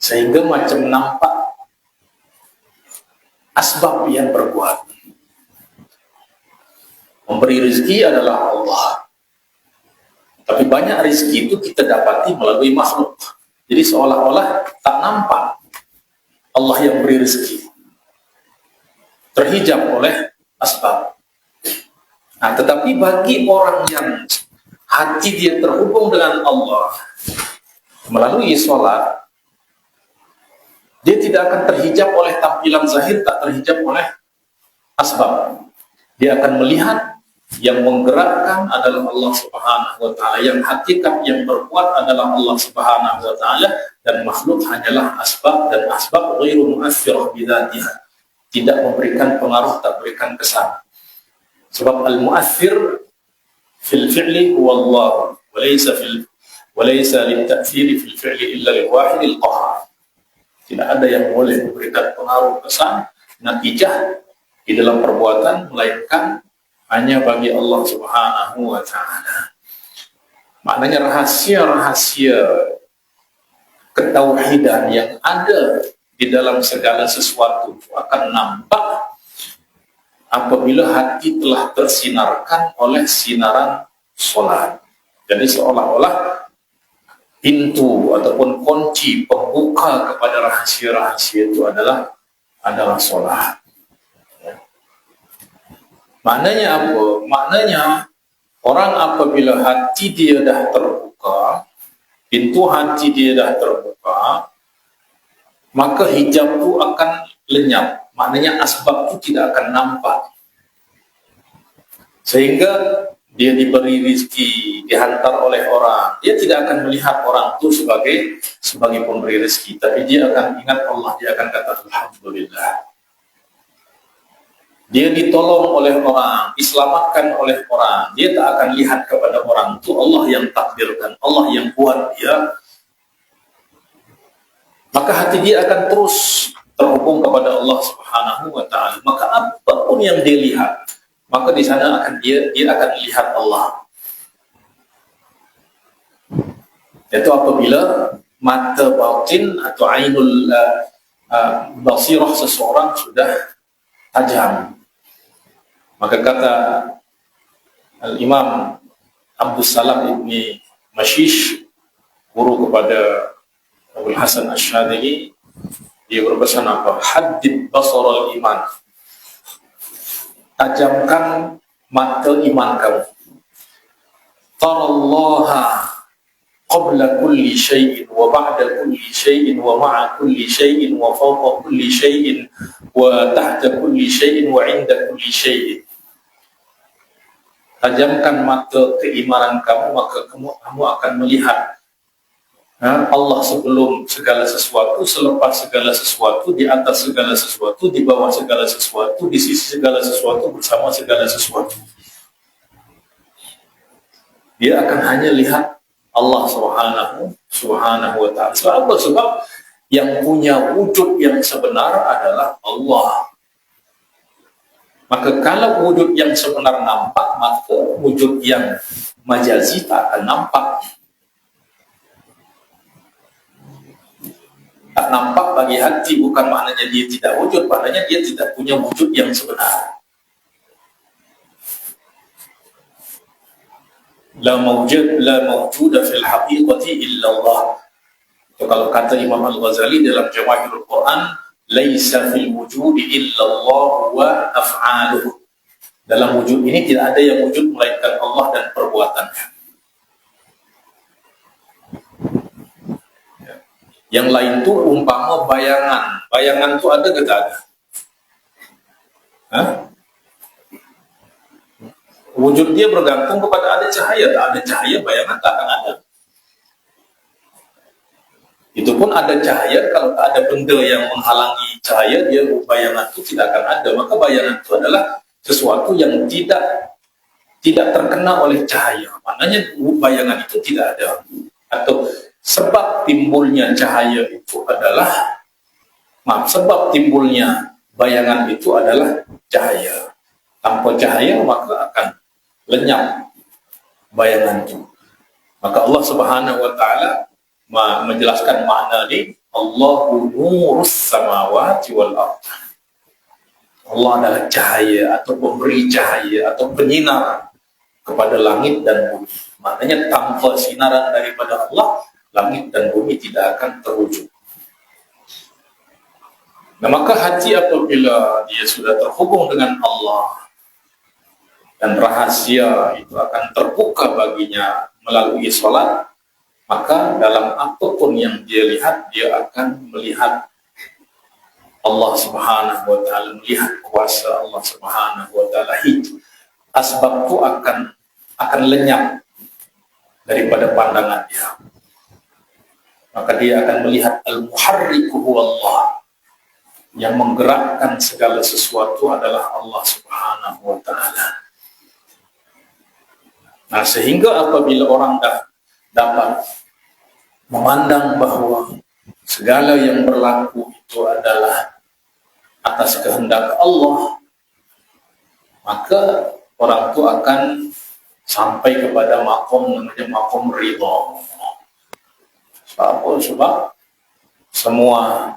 [SPEAKER 1] sehingga macam nampak asbab yang berbuat. Memberi rezeki adalah Allah, tapi banyak rezeki itu kita dapati melalui makhluk. Jadi seolah-olah tak nampak Allah yang beri rezeki, terhijab oleh asbab. Nah, tetapi bagi orang yang hati dia terhubung dengan Allah melalui sholat, dia tidak akan terhijab oleh tampilan zahir, tak terhijab oleh asbab. Dia akan melihat yang menggerakkan adalah Allah Subhanahu wa taala, yang hakikat yang berbuat adalah Allah Subhanahu wa taala, dan makhluk hanyalah asbab, dan asbab ghairu mu'aththirah bidzatiha, tidak memberikan pengaruh, tak berikan kesan. Sebab al-mu'aththir fil fi'li huwa Allah, wa laysa lit-ta'thiri fil fi'li illa lil-wahid al-qahhar. Tidak ada yang boleh memberikan pengaruh, kesan, natijah di dalam perbuatan melainkan hanya bagi Allah Subhanahu wa taala. Maknanya rahasia-rahasia ketauhidan yang ada di dalam segala sesuatu akan nampak apabila hati telah tersinarkan oleh sinaran sholat. Jadi seolah-olah pintu ataupun kunci pembuka kepada rahasia-rahasia itu adalah sholat. Maknanya apa? Maknanya orang apabila hati dia dah terbuka, pintu hati dia dah terbuka, maka hijab itu akan lenyap. Maknanya asbab itu tidak akan nampak. Sehingga dia diberi rezeki, dihantar oleh orang, dia tidak akan melihat orang itu sebagai pemberi rezeki, tapi dia akan ingat Allah, dia akan kata alhamdulillah. Dia ditolong oleh orang, diselamatkan oleh orang, dia tak akan lihat kepada orang itu, Allah yang takdirkan, Allah yang buat dia. Maka hati dia akan terus terhubung kepada Allah Subhanahu wa taala. Maka apapun yang dia lihat, maka di sana akan dia akan lihat Allah. Itu apabila mata batin atau ainul basirah seseorang sudah tajam. Maka kata Al-Imam Abdus Salam Ibni Mashish, guru kepada Abul Hasan Ash-Shadili, dia berpesan apa? Haddid basar al-iman, tajamkan mata iman kamu. Tarallaha qabla kulli syai'in wa ba'da kulli syai'in wa ma'a kulli syai'in wa fawqa kulli syai'in wa tahta kulli syai'in wa 'inda kulli syai'in. tajamkan mata keimanan kamu, maka kamu akan melihat Allah sebelum segala sesuatu, selepas segala sesuatu, di atas segala sesuatu, di bawah segala sesuatu, di sisi segala sesuatu, bersama segala sesuatu. Dia akan hanya lihat Allah subhanahu wa ta'ala. Sebab yang punya wujud yang sebenar adalah Allah. Maka kalau wujud yang sebenar nampak, maka wujud yang majazi tak akan nampak. Tak nampak bagi hati bukan maknanya dia tidak wujud, maknanya dia tidak punya wujud yang sebenar. La mawjuda fil haqiqati illa Allah. So, kalau kata Imam Al-Ghazali dalam Jawahirul Quran, laisa fil wujudi illa Allah wa af'aluhu. Dalam wujud ini tidak ada yang wujud melainkan Allah dan perbuatannya. Yang lain itu umpama bayangan. Bayangan itu ada ke tak ada? Wujud dia bergantung kepada ada cahaya. Tak ada cahaya, bayangan tak akan ada. Itu pun ada cahaya, kalau tak ada benda yang menghalangi cahaya, dia bayangan itu tidak akan ada. Maka bayangan itu adalah sesuatu yang tidak terkena oleh cahaya. Maknanya bayangan itu tidak ada. Atau sebab timbulnya cahaya itu adalah, sebab timbulnya bayangan itu adalah cahaya. Tanpa cahaya maka akan lenyap bayangan itu. Maka Allah Subhanahu wa ta'ala menjelaskan makna ini, Allahu nurus samawati wal ardh. Allah adalah cahaya atau pemberi cahaya atau penyinar kepada langit dan bumi. Maknanya tanpa sinaran daripada Allah, langit dan bumi tidak akan terwujud. Nah, maka hati apabila dia sudah terhubung dengan Allah dan rahasia itu akan terbuka baginya melalui salat, maka dalam apapun yang dia lihat, dia akan melihat Allah Subhanahu wa ta'ala, melihat kuasa Allah Subhanahu wa ta'ala. Asbab itu akan lenyap daripada pandangan dia. Maka dia akan melihat al-muharriku Allah, yang menggerakkan segala sesuatu adalah Allah Subhanahu wa ta'ala. Nah, sehingga apabila orang dapat memandang bahwa segala yang berlaku itu adalah atas kehendak Allah, maka orang itu akan sampai kepada makom namanya makom ridha. Sebab semua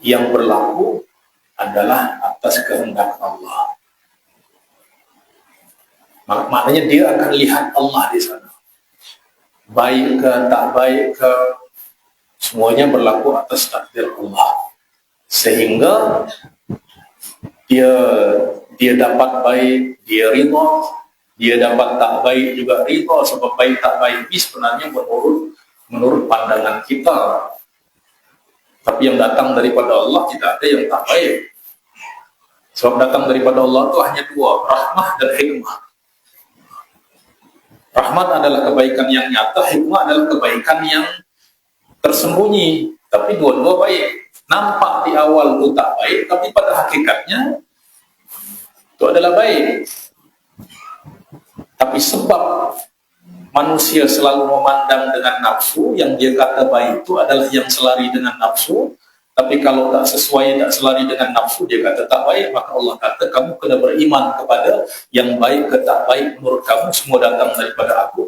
[SPEAKER 1] yang berlaku adalah atas kehendak Allah. Maknanya dia akan lihat Allah di sana. Baik ke tak baik ke, semuanya berlaku atas takdir Allah. Sehingga dia dapat baik, dia ridha, dia dapat tak baik juga ridha. Sebab baik tak baik ini sebenarnya menurut pandangan kita. Tapi yang datang daripada Allah tidak ada yang tak baik. Sebab datang daripada Allah itu hanya dua, rahmah dan hikmah. Rahmat adalah kebaikan yang nyata, hikmah adalah kebaikan yang tersembunyi. Tapi dua-dua baik. Nampak di awal itu tak baik, tapi pada hakikatnya itu adalah baik. Tapi sebab manusia selalu memandang dengan nafsu, yang dia kata baik itu adalah yang selari dengan nafsu. Tapi kalau tak sesuai, tak selari dengan nafsu, dia kata tak baik. Maka Allah kata kamu kena beriman kepada yang baik ke tak baik menurut kamu, semua datang daripada aku.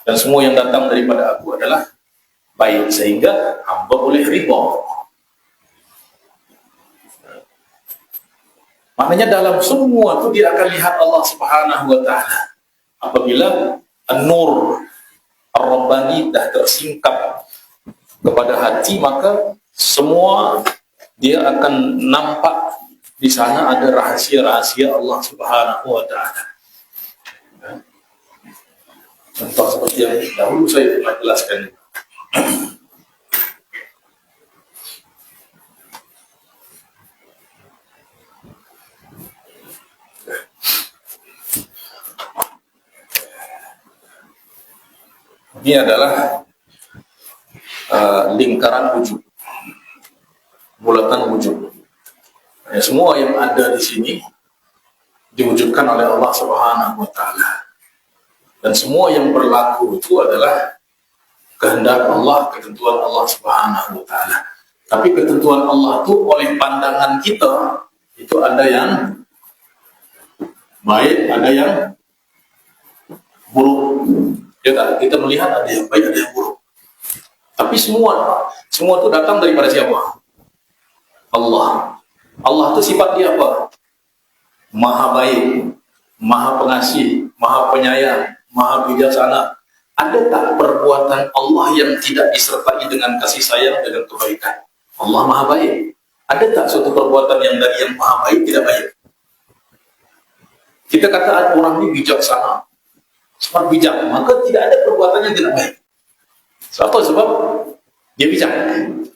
[SPEAKER 1] Dan semua yang datang daripada aku adalah baik, sehingga hamba boleh ridha. Maknanya dalam semua itu dia akan lihat Allah Subhanahu wa ta'ala. Apabila an-nur ar-rabbani dah tersingkap kepada hati, maka semua dia akan nampak di sana ada rahasia-rahasia Allah Subhanahu wa ta'ala. Contoh seperti yang dahulu saya pernah jelaskan. Ini adalah lingkaran wujud, bulatan wujud. Ya, semua yang ada di sini diwujudkan oleh Allah Subhanahu wa Ta'ala, dan semua yang berlaku itu adalah kehendak Allah, ketentuan Allah Subhanahu wa Ta'ala. Tapi ketentuan Allah itu oleh pandangan kita itu ada yang baik, ada yang buruk. Ya tak? Kita melihat ada yang baik, ada yang buruk. Tapi semua itu datang daripada siapa? Allah. Allah itu sifat dia apa? Maha baik, maha pengasih, maha penyayang, maha bijaksana. Ada tak perbuatan Allah yang tidak disertai dengan kasih sayang, dengan kebaikan? Allah maha baik. Ada tak suatu perbuatan yang dari yang maha baik tidak baik? Kita kata orang ini bijaksana, sangat bijak, maka tidak ada perbuatan yang tidak baik. Sebab dia bijak.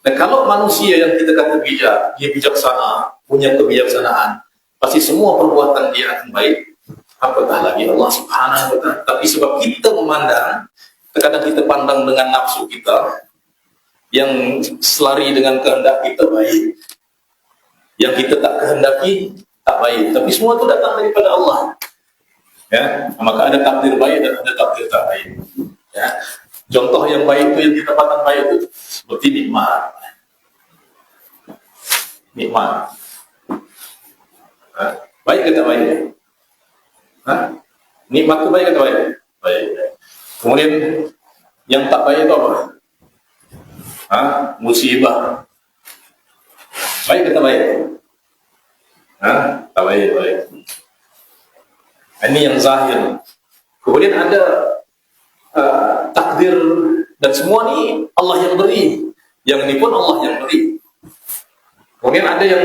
[SPEAKER 1] Dan kalau manusia yang kita kata bijak, dia bijaksana, punya kebijaksanaan, pasti semua perbuatan dia akan baik. Apatah lagi Allah Subhanahu wa Ta'ala. Tapi sebab kita memandang, terkadang kita pandang dengan nafsu kita, yang selari dengan kehendak kita baik, yang kita tak kehendaki tak baik. Tapi semua itu datang daripada Allah. Ya, maka ada takdir baik dan ada takdir tak baik. Ya. Contoh yang baik itu, yang kita pandang baik itu seperti nikmat. Nikmat. Baik atau baik? Nikmat itu baik atau baik? Baik. Kemudian yang tak baik itu apa? Musibah. Baik atau baik? Tak baik, baik. Ini yang zahir. Kemudian ada takdir, dan semua ini Allah yang beri. Yang ini pun Allah yang beri. Kemudian ada yang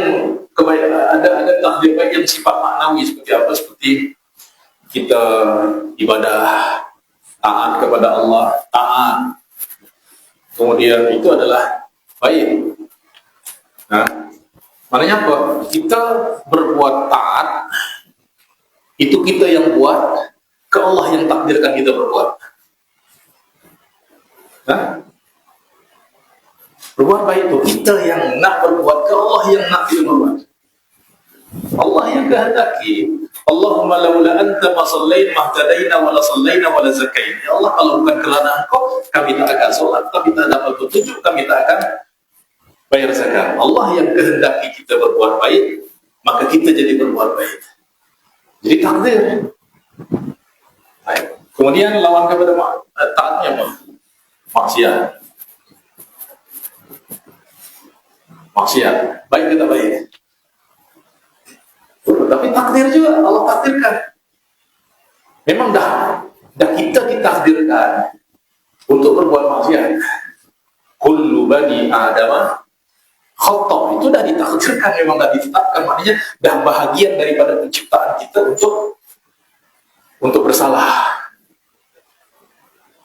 [SPEAKER 1] ada takdir baik yang sifat maknawi, seperti apa? Seperti kita ibadah, taat kepada Allah, taat. Kemudian itu adalah baik. Maknanya apa? Kita berbuat taat, itu kita yang buat, ke Allah yang takdirkan kita berbuat. Berbuat baik itu kita yang nak berbuat, ke Allah yang nak kita berbuat. Allah yang kehendaki. Allahumma laula anta ma sallaina mahtadaina wa la sallaina wa la zakaina. Ya Allah, kalau bukan kerana Engkau, kami tak akan solat, kami tak dapat petunjuk, kami tak akan bayar zakat. Allah yang kehendaki kita berbuat baik, maka kita jadi berbuat baik. Jadi takdir. Baik. Kemudian lawan kepada taatnya apa? Maksiat. Maksiat. Baik kita baik. Tapi takdir juga, Allah takdirkan. Memang dah kita ditakdirkan untuk berbuat maksiat. Kullu bani Adama khata', itu dah ditakdirkan, memang dah ditetapkan. Maknanya dah bahagian daripada penciptaan kita untuk bersalah.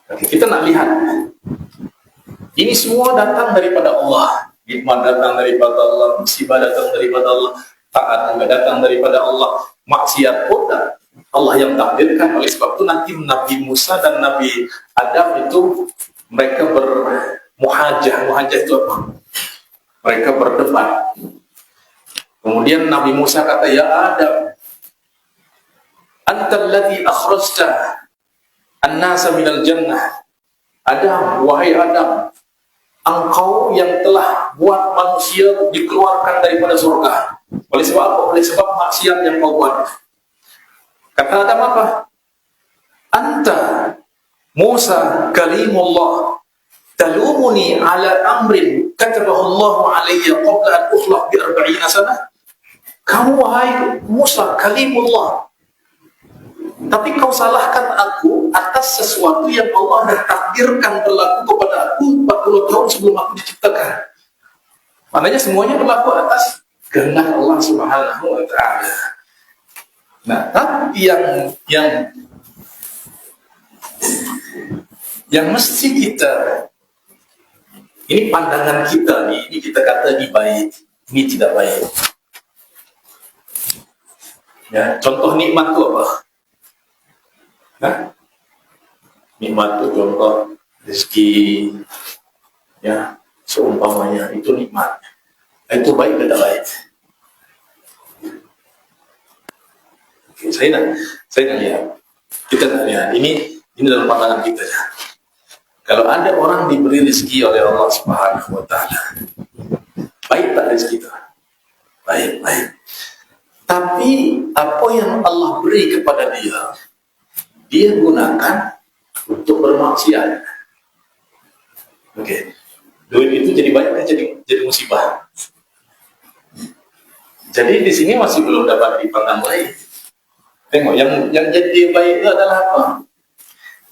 [SPEAKER 1] Jadi kita nak lihat, ini semua datang daripada Allah. Nikmat datang daripada Allah, musibah datang daripada Allah, taat juga datang daripada Allah, maksiat pun Allah yang takdirkan. Oleh sebab itu nanti Nabi Musa dan Nabi Adam itu mereka bermuhajah. Muhajah itu apa? Mereka berdebat. Kemudian Nabi Musa kata, ya Adam, antal ladzi akhrajta an-nasa minal jannah. Adam, wahai Adam, engkau yang telah buat manusia dikeluarkan daripada surga. Oleh sebab apa? Oleh sebab maksiat yang kau buat. Kata Adam apa? Anta Musa kalimullah talumuni ala amrin katabahu Allah alayya qabla an ukhlaq bi 40 sanah. Kamu wahai Musa kalimullah, tapi kau salahkan aku atas sesuatu yang Allah dah takdirkan berlaku kepada aku 40 tahun sebelum aku diciptakan. Maknanya semuanya berlaku atas kehendak Allah Subhanahu wa Ta'ala. Nah, tapi yang mesti kita, ini pandangan kita nih, ini kita kata ini baik, ini tidak baik. Ya, contoh nikmat itu apa? Nikmat itu contoh rezeki, ya, seumpamanya itu nikmat. Itu baik atau baik? Oke, saya nak lihat. Kita nak lihat. Ini dalam pandangan kita ya. Kalau ada orang diberi rezeki oleh Allah Subhanahu wa taala, baik tak rezeki itu? Baik. Tapi apa yang Allah beri kepada dia gunakan untuk bermaksiat. Oke. Duit itu jadi banyak kan jadi musibah. Jadi di sini masih belum dapat dipandang lain. Tengok yang jadi baik itu adalah apa?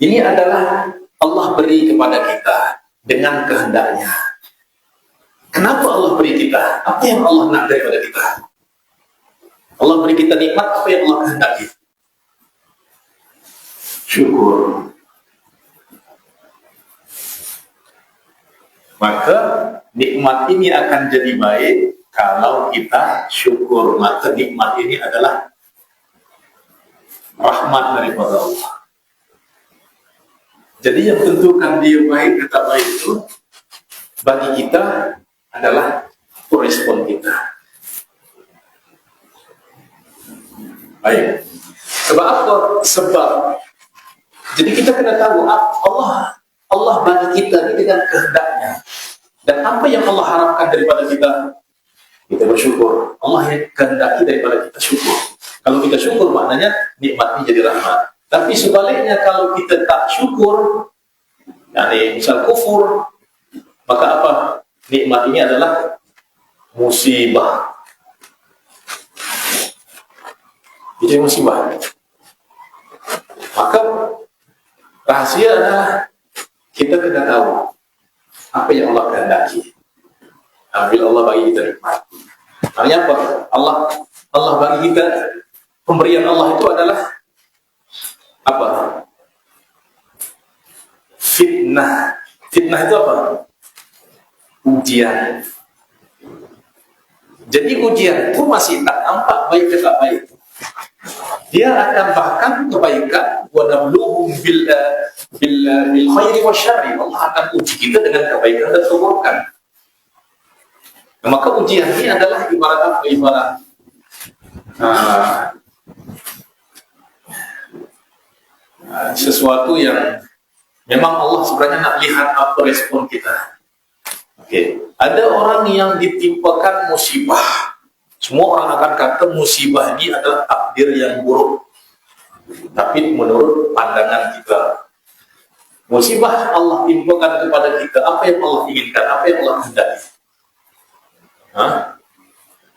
[SPEAKER 1] Ini adalah Allah beri kepada kita dengan kehendaknya. Kenapa Allah beri kita? Apa yang Allah nak daripada kita? Allah beri kita nikmat, apa yang Allah kehendaki? Syukur. Maka nikmat ini akan jadi baik kalau kita syukur. Maka nikmat ini adalah rahmat daripada Allah. Jadi yang tentukan dia baik atau baik itu bagi kita adalah respon kita. Baik. Sebab apa? Sebab jadi kita kena tahu Allah bagi kita ini dengan kehendaknya. Dan apa yang Allah harapkan daripada kita? Kita bersyukur. Allah yang kehendaki daripada kita syukur. Kalau kita syukur maknanya nikmat ini jadi rahmat. Tapi sebaliknya kalau kita tak syukur, yakni misal kufur, maka apa? Nikmat ini adalah musibah. Jadi musibah. Maka rahasia adalah kita kena tahu apa yang Allah kehendaki. Bila Allah bagi kita nikmat. Artinya apa? Allah bagi kita, pemberian Allah itu adalah apa? Fitnah. Fitnah itu apa? Ujian. Jadi ujian itu masih tak nampak baik ke tak baik. Dia akan bahkan kebaikan wa nabluhum bil khairi wasyarri. Allah akan uji kita dengan kebaikan dan keburukan. Maka ujian ini adalah ibarat apa? Ibarat sesuatu yang memang Allah sebenarnya nak lihat apa respon kita. Oke. Ada orang yang ditimpakan musibah. Semua orang akan kata musibah ini adalah takdir yang buruk. Tapi menurut pandangan kita, musibah Allah timpakan kepada kita, apa yang Allah inginkan, apa yang Allah kehendaki.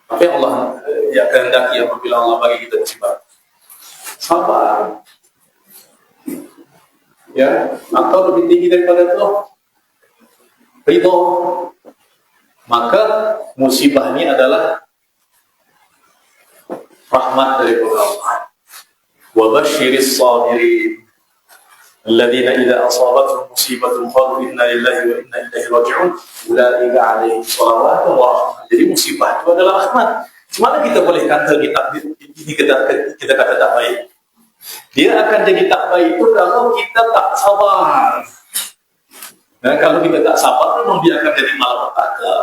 [SPEAKER 1] Apa yang Allah kehendaki apabila Allah bagi kita musibah? Sabar. Ya, atau lebih tinggi daripada itu, ridho. Maka musibah ini adalah rahmat dari Allah. Wa basyiris sabirin alladzina idza asabatuhum musibatun qalu inna lillahi wa inna ilaihi raji'un ulaika 'alaihim shalawatun wa rahmah. Jadi musibah itu adalah rahmat. Gimana kita boleh kata kita kata tak baik? Dia akan jadi tak baik itu kalau kita tak sabar. Nah, kalau kita tak sabar, memang dia akan jadi malapetaka.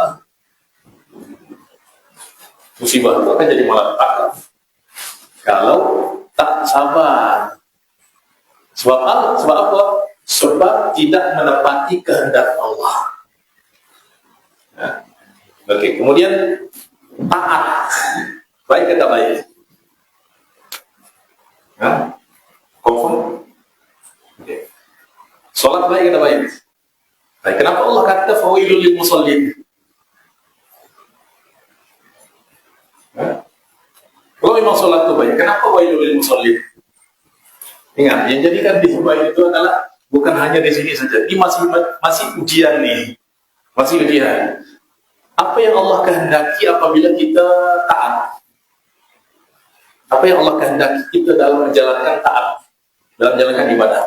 [SPEAKER 1] Musibah itu akan jadi malapetaka kalau tak sabar. Sebab apa? Sebab tidak menepati kehendak Allah. Nah, oke. Kemudian taat. Baik atau baik? Confirm? Okay. Solat baik atau baik? Baik. Kenapa Allah kata fawailul lil musallin? Kalau memang solat itu baik, kenapa wailul lil musallin? Ingat, yang jadikan di baik itu adalah bukan hanya di sini saja. Ini masih ujian nih. Masih ujian. Apa yang Allah kehendaki apabila kita taat? Apa yang Allah kehendaki kita dalam menjalankan taat, dalam menjalankan ibadah?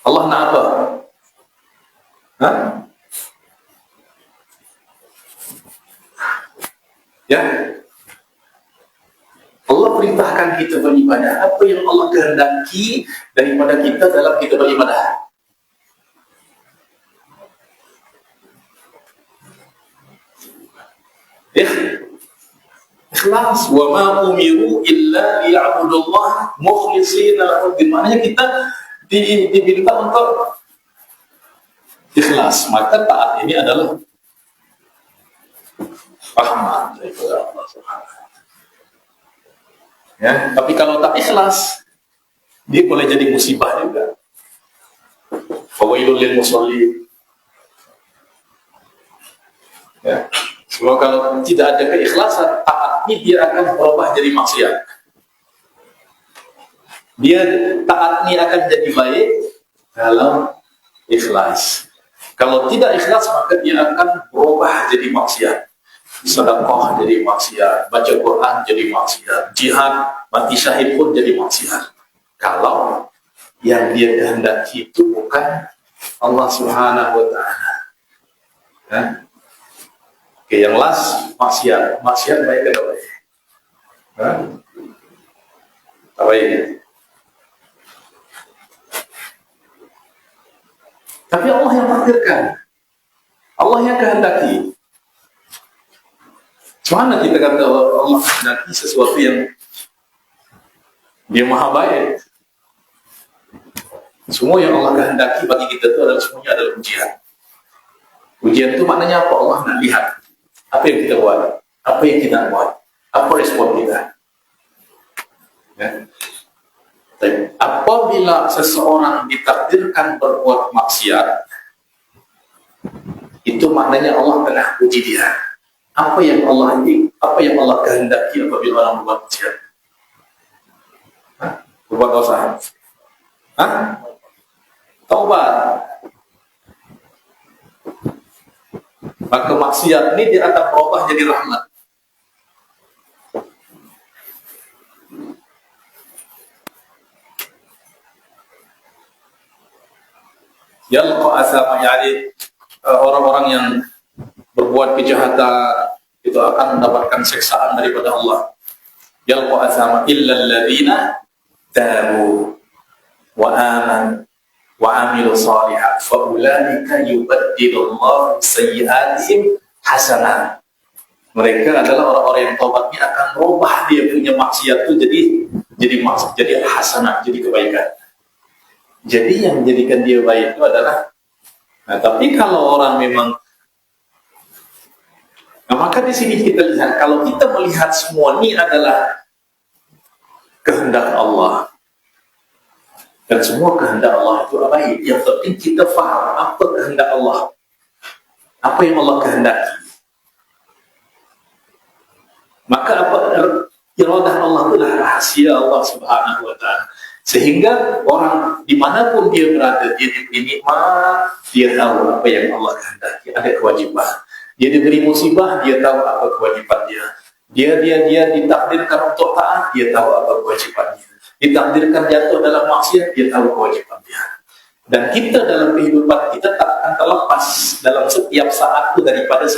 [SPEAKER 1] Allah nak apa? Ya, Allah perintahkan kita beribadah. Apa yang Allah kehendaki daripada kita dalam kita beribadah? Ikhlas. Wa ma umiru illa liya'budullah mukhlishina lahu-d-din. Maknanya kita diminta untuk ikhlas. Maka taat ini adalah rahmat dari Allah Subhanahu. Ya, tapi kalau tak ikhlas, dia boleh jadi musibah juga. Fawailul lil musallin. Ya. Sebab kalau tidak ada keikhlasan, taat ini dia akan berubah jadi maksiat. Dia taat ini akan jadi baik kalau ikhlas. Kalau tidak ikhlas, maka dia akan berubah jadi maksiat. Sedekah jadi maksiat, baca Quran jadi maksiat, jihad, mati syahid pun jadi maksiat. Kalau yang dia kehendaki itu bukan Allah Subhanahu wa Ta'ala. Ya? Oke, yang last maksiat baik atau baik? Baik. Tapi Allah yang takdirkan, Allah yang kehendaki. Mana kita kata Allah kehendaki sesuatu yang Dia maha baik. Semua yang Allah kehendaki bagi kita itu semuanya adalah ujian. Ujian itu maknanya apa? Allah nak lihat apa yang kita buat, apa yang kita buat, apa respon kita. Ya. Tapi apabila seseorang ditakdirkan berbuat maksiat, itu maknanya Allah tengah uji dia. Apa yang Allah kehendaki apabila orang berbuat maksiat? Berbuat dosa. Taubat. Maka maksiat ini dia akan berubah jadi rahmat. Yalqa asama, yani orang-orang yang berbuat kejahatan itu akan mendapatkan siksaan daripada Allah. Yalqa asama illa alladziina tabu wa amanu wa amilu shalihat fa ulaika yubaddilullahu sayyi'atihim hasanat. Mereka adalah orang-orang yang taubatnya akan merubah dia punya maksiat itu jadi hasanat, jadi kebaikan. Jadi yang menjadikan dia baik itu adalah, tapi kalau orang memang, maka di sini kita lihat, kalau kita melihat semua ini adalah kehendak Allah, dan semua kehendak Allah itu baik. Yang penting kita faham apa kehendak Allah, apa yang Allah kehendaki. Maka apa iradah Allah itulah rahasia Allah Subhanahu wa Ta'ala. Sehingga orang dimanapun dia berada, dia diberi nikmat, dia tahu apa yang Allah kehendaki, ada kewajiban. Dia diberi musibah, dia tahu apa kewajiban dia. Dia ditakdirkan untuk taat, dia tahu apa kewajibannya. Ditakdirkan jatuh dalam maksiat, dia tahu kewajiban dia. Dan kita dalam kehidupan kita tak akan terlepas dalam setiap saat itu daripada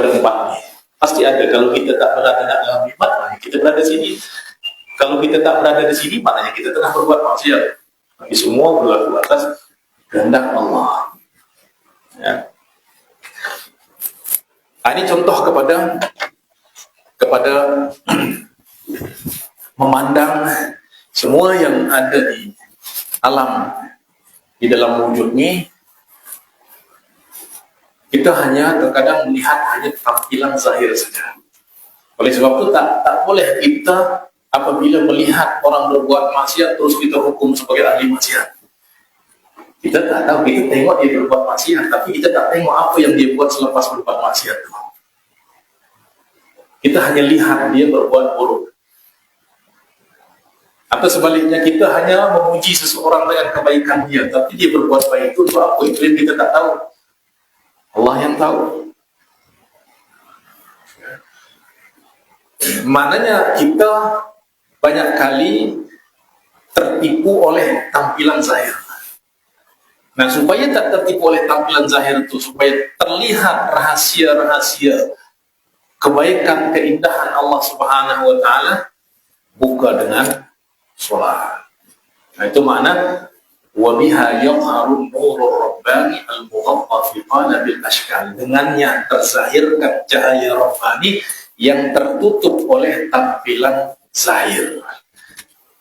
[SPEAKER 1] empat ini. Pasti ada. Kalau kita tak berada dalam nikmat, kita berada di sini. Kalau kita tak berada di sini, maknanya kita tengah berbuat maksiat. Tapi semua berlaku atas kehendak Allah. Ya. Ini contoh kepada memandang semua yang ada di alam, di dalam wujud ini. Kita hanya terkadang melihat hanya tampilan zahir saja. Oleh sebab itu tak boleh kita apabila melihat orang berbuat maksiat terus kita hukum sebagai ahli maksiat. Kita tak tahu, kita tengok dia berbuat maksiat, tapi kita tak tengok apa yang dia buat selepas berbuat maksiat itu. Kita hanya lihat dia berbuat buruk. Atau sebaliknya, kita hanya memuji seseorang dengan kebaikan dia, tapi dia berbuat baik itu untuk apa? Itu yang kita tak tahu. Allah yang tahu. Maknanya kita banyak kali tertipu oleh tampilan zahir. Nah, supaya tak tertipu oleh tampilan zahir itu, supaya terlihat rahasia-rahasia kebaikan, keindahan Allah Subhanahu wa Ta'ala, buka dengan sholat. Nah, itu makna wa biha yadhharu nurur rabbani al-mughatta fi qalabil ashkal, dengannya terzahirkan cahaya rabbani yang tertutup oleh tampilan zahir.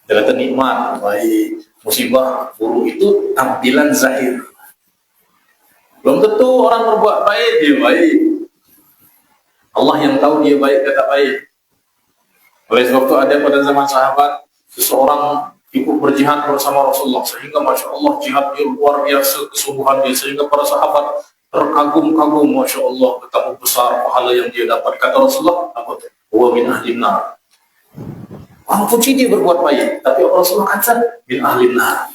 [SPEAKER 1] Dalam nikmat, baik musibah, buruk itu tampilan zahir. Belum tentu orang berbuat baik dia baik. Allah yang tahu dia baik atau tak baik. Oleh sebab itu ada pada zaman sahabat seseorang ikut berjihad bersama Rasulullah, sehingga Masya Allah jihadnya luar biasa kesungguhan dia, sehingga para sahabat terkagum-kagum, Masya Allah betapa besar pahala yang dia dapat. Kata Rasulullah, apa itu? Wa min ahlin nar. Orang puji dia berbuat baik, tapi Rasulullah kata min ahlin nar.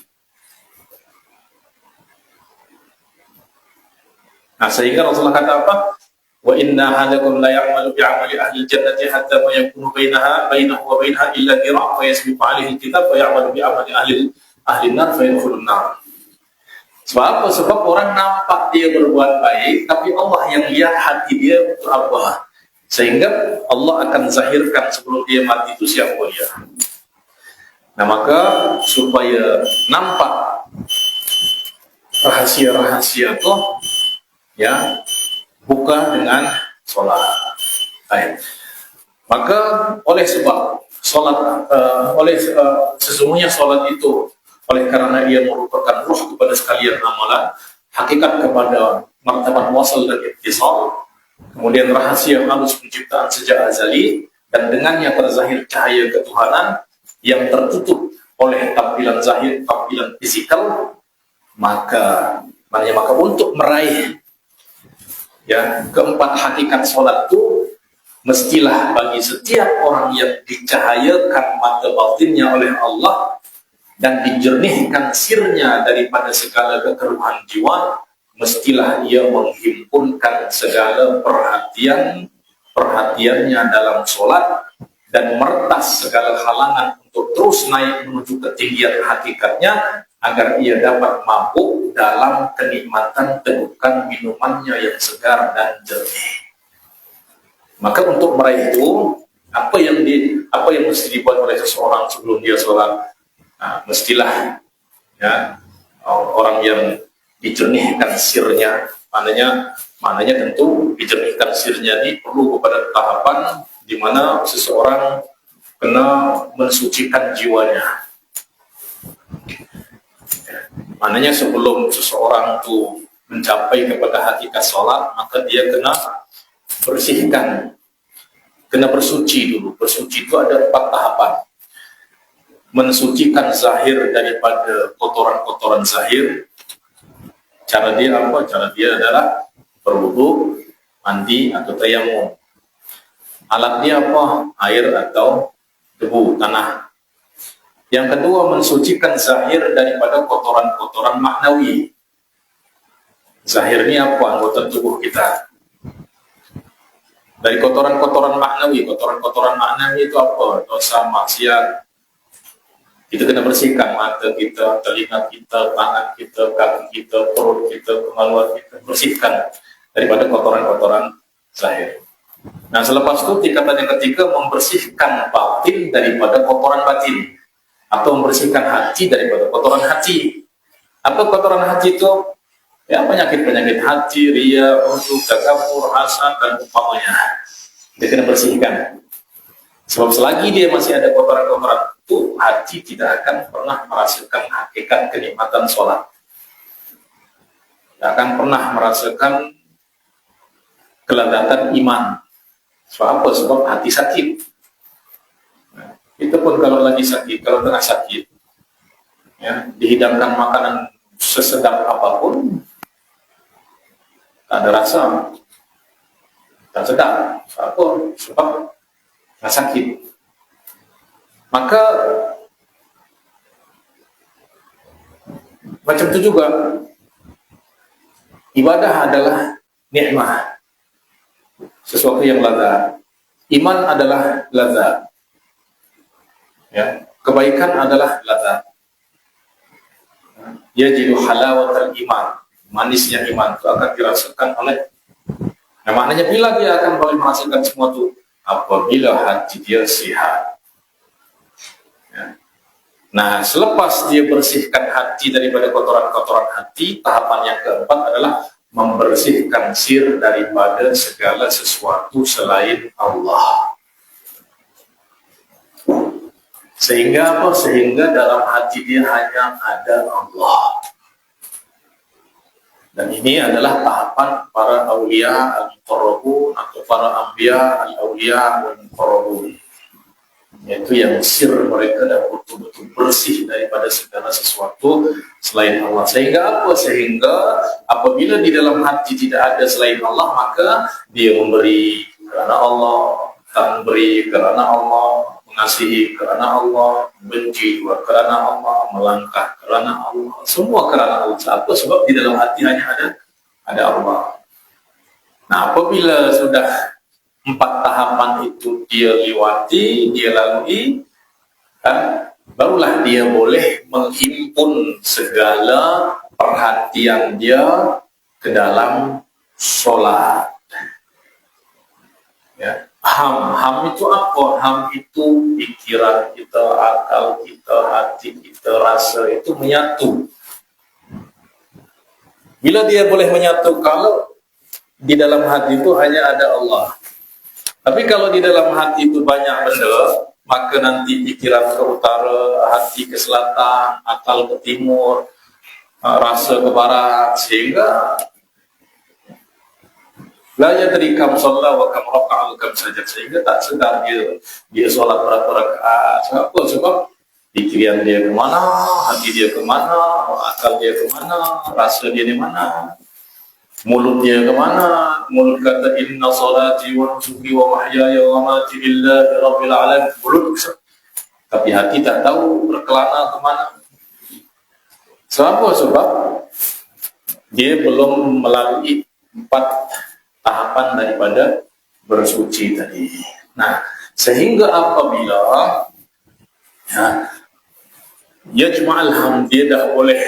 [SPEAKER 1] Nah, sehingga Rasulullah kata apa? Wa inna ahadakum la ya'malu bi'amali ahli jannati hatta ma yakunu bainahu wa bainaha illa dhira' fa yasbiqu 'alaihi al-kitab wa ya'malu bi'amali ahli an-nar fa yadkhulun nar. Sebab apa? Sebab orang nampak dia berbuat baik, tapi Allah yang lihat hati dia apa. Sehingga Allah akan zahirkan sebelum dia mati itu siapa dia. Nah, maka supaya nampak rahasia-rahasia itu, ya, buka dengan sholat. Baik. Maka oleh sebab sholat, sesungguhnya sholat itu, oleh karena ia merupakan ruh kepada sekalian amalan, hakikat kepada martabat wasal dan ittisal, kemudian rahasia halus penciptaan sejak azali, dan dengannya terzahir cahaya ketuhanan yang tertutup oleh tampilan zahir, tampilan fisikal, maka untuk meraih, ya, keempat hakikat sholat itu, mestilah bagi setiap orang yang dicahayakan mata batinnya oleh Allah dan dijernihkan sirnya daripada segala kekeruhan jiwa, mestilah ia menghimpunkan segala perhatiannya dalam sholat dan meretas segala halangan untuk terus naik menuju ketinggian hakikatnya, agar ia dapat mabuk dalam kenikmatan tegukan minumannya yang segar dan jernih. Maka untuk meraih itu, apa yang mesti dibuat oleh seseorang sebelum dia sholat? Nah, mestilah, ya, orang yang dijernihkan sirnya, maknanya tentu dijernihkan sirnya ini perlu kepada tahapan di mana seseorang kena mensucikan jiwanya. Maknanya sebelum seseorang itu mencapai kepada hakikat sholat, maka dia kena bersihkan, kena bersuci dulu. Bersuci itu ada 4 tahapan. Mensucikan zahir daripada kotoran-kotoran zahir. Cara dia apa? Cara dia adalah berwudu, mandi atau tayamum. Alatnya apa? Air atau debu, tanah. Yang kedua, mensucikan zahir daripada kotoran-kotoran maknawi. Zahir ini apa? Anggota tubuh kita. Dari kotoran-kotoran maknawi. Kotoran-kotoran maknawi itu apa? Dosa, maksiat. Itu kena bersihkan. Mata kita, telinga kita, tangan kita, kaki kita, perut kita, kemaluan kita. Bersihkan daripada kotoran-kotoran zahir. Nah, selepas itu tingkatan yang ketiga, membersihkan batin daripada kotoran batin. Atau membersihkan hati daripada kotoran hati. Apa kotoran hati itu? Ya, penyakit-penyakit hati, ria, ujub, takabur, hasad, dan umpamanya. Dia kena bersihkan. Sebab selagi dia masih ada kotoran-kotoran itu, hati tidak akan pernah merasakan hakikat kenikmatan sholat. Tidak akan pernah merasakan kelezatan iman. Sebab apa? Sebab hati sakit. Itu pun kalau lagi sakit, kalau tengah sakit, ya, dihidangkan makanan sesedap apapun, tak ada rasa, tak sedap. Apa? Sebab tengah sakit. Maka macam itu juga, ibadah adalah nikmah, sesuatu yang lazat. Iman adalah lazat. Ya, kebaikan adalah lazat. Yajidu halawatal iman, manisnya iman itu akan dirasakan oleh. Nah, maknanya bila dia akan boleh merasakan semua itu apabila hati dia sehat. Ya. Nah, selepas dia bersihkan hati daripada kotoran-kotoran hati, tahapan yang keempat adalah membersihkan sir daripada segala sesuatu selain Allah. Sehingga apa? Sehingga dalam hati dia hanya ada Allah. Dan ini adalah tahapan para awliya al-muqarrabun atau para anbiya al-awliya al-muqarrabun. Yaitu yang sir mereka dan betul-betul bersih daripada segala sesuatu selain Allah. Sehingga apa? Sehingga apabila di dalam hati tidak ada selain Allah, maka dia memberi kerana Allah, tak memberi kerana Allah, mengasihi kerana Allah, benci juga kerana Allah, melangkah kerana Allah, semua kerana Allah. Apa? Sebab di dalam hati hanya ada Allah. Nah, apabila sudah 4 tahapan itu dia lewati, dia lalui, barulah dia boleh menghimpun segala perhatian dia ke dalam solat. Ya. Ham itu apa? Ham itu pikiran kita, akal kita, hati kita, rasa itu menyatu. Bila dia boleh menyatu, kalau di dalam hati itu hanya ada Allah. Tapi kalau di dalam hati itu banyak benda, maka nanti pikiran ke utara, hati ke selatan, akal ke timur, rasa ke barat, sehingga la yadri kam shalla wa kam raka'a wa kam sajad, sehingga tak sedar dia solat berapa rakaat. Sebab pikiran dia ke mana, hati dia ke mana, akal dia ke mana, rasa dia di mana, mulut dia ke mana. Mulut kata inna salati wa nusuki wa mahyaya wa mamati lillahi rabbil alamin, mulut, tapi hati tak tahu berkelana ke mana. Sebab dia belum melalui 4 tahapan daripada bersuci tadi. Nah, sehingga apabila yajma'al ham, dia dah boleh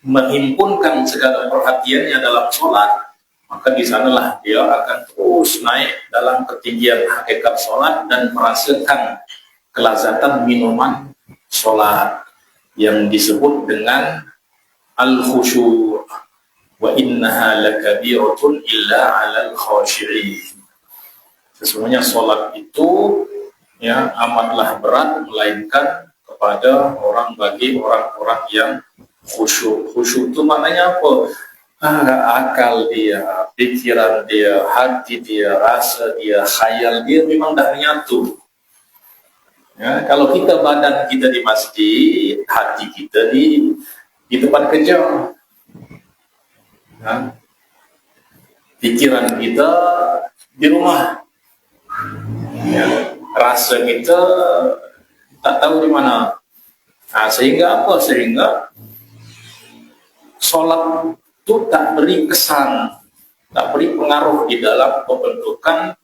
[SPEAKER 1] menghimpunkan segala perhatiannya dalam solat, maka di sanalah dia akan terus naik dalam ketinggian hakikat solat dan merasakan kelazatan minuman solat yang disebut dengan al-khusyu'. Wa innaha lakabiratun illa 'alal khashi'in. Sesungguhnya solat itu amatlah berat melainkan kepada bagi orang-orang yang khusyuk. Khusyuk itu maknanya apa? Akal dia, pikiran dia, hati dia, rasa dia, khayal dia memang dah menyatu. Ya, kalau badan kita di masjid, hati kita di tempat kerja. Pikiran kita di rumah, rasa kita tak tahu di mana. Sehingga apa? Sehingga solat itu tak beri kesan, tak beri pengaruh di dalam pembentukan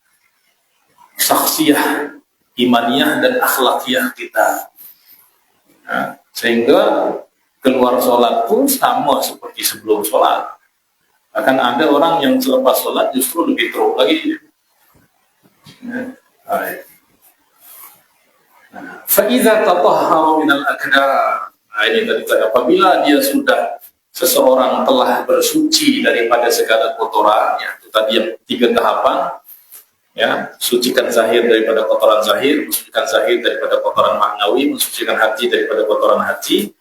[SPEAKER 1] saksiyah, imaniyah dan akhlakiyah kita. Sehingga keluar solat pun sama seperti sebelum solat. Akan ada orang yang selepas solat justru lebih teruk lagi. Fa'iza tatahhara minal akdar. Ini tadi apabila dia sudah, seseorang telah bersuci daripada segala kotoran, itu tadi yang 3 tahapan, sucikan zahir daripada kotoran zahir, mensucikan zahir daripada kotoran maknawi, mensucikan hati daripada kotoran hati.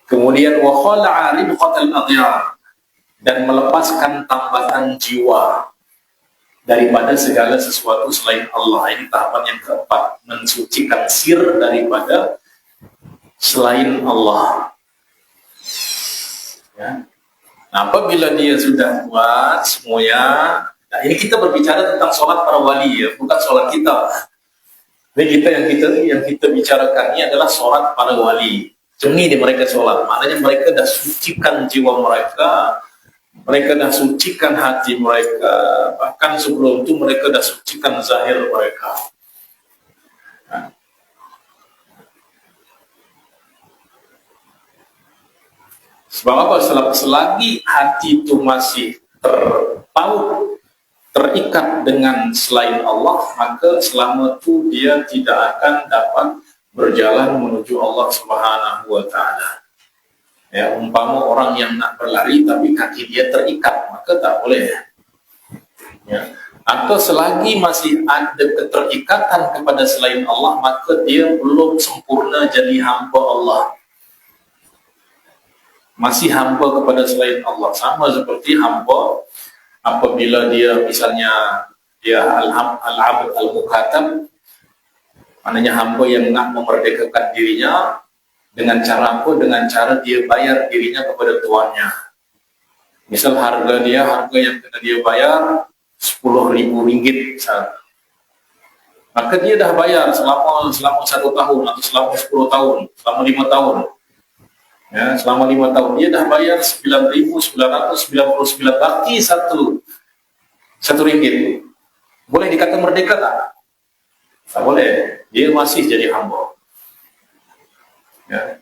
[SPEAKER 1] Kemudian wa khala'a ribqatal adhyar, dan melepaskan tambatan jiwa daripada segala sesuatu selain Allah. Ini tahapan yang keempat, mensucikan sir daripada selain Allah. Nah, apabila dia sudah buat semuanya, nah ini kita berbicara tentang sholat para wali, bukan sholat kita. Ini yang kita bicarakan ini adalah sholat para wali. Jernih di mereka sholat, maknanya mereka dah sucikan jiwa mereka, mereka dah sucikan hati mereka, bahkan sebelum itu mereka dah sucikan zahir mereka. Sebab apa? Selagi hati itu masih terpaut terikat dengan selain Allah, maka selama itu dia tidak akan dapat berjalan menuju Allah Subhanahu wa taala. Ya, umpama orang yang nak berlari tapi kaki dia terikat, maka tak boleh. Ya. Atau selagi masih ada keterikatan kepada selain Allah, maka dia belum sempurna jadi hamba Allah. Masih hamba kepada selain Allah, sama seperti hamba apabila dia misalnya dia al-abd al-mukatab, maknanya hamba yang nak memerdekakan dirinya dengan cara apa? Dengan cara dia bayar dirinya kepada tuannya. Misal harga yang kena dia bayar Rp10.000 misalnya. Maka dia dah bayar selama 1 tahun atau selama 10 tahun, selama 5 tahun. Ya, selama 5 tahun dia dah bayar 9.999, baki satu ringgit. Boleh dikata merdeka tak? Tak boleh. Dia masih jadi hamba. Ya.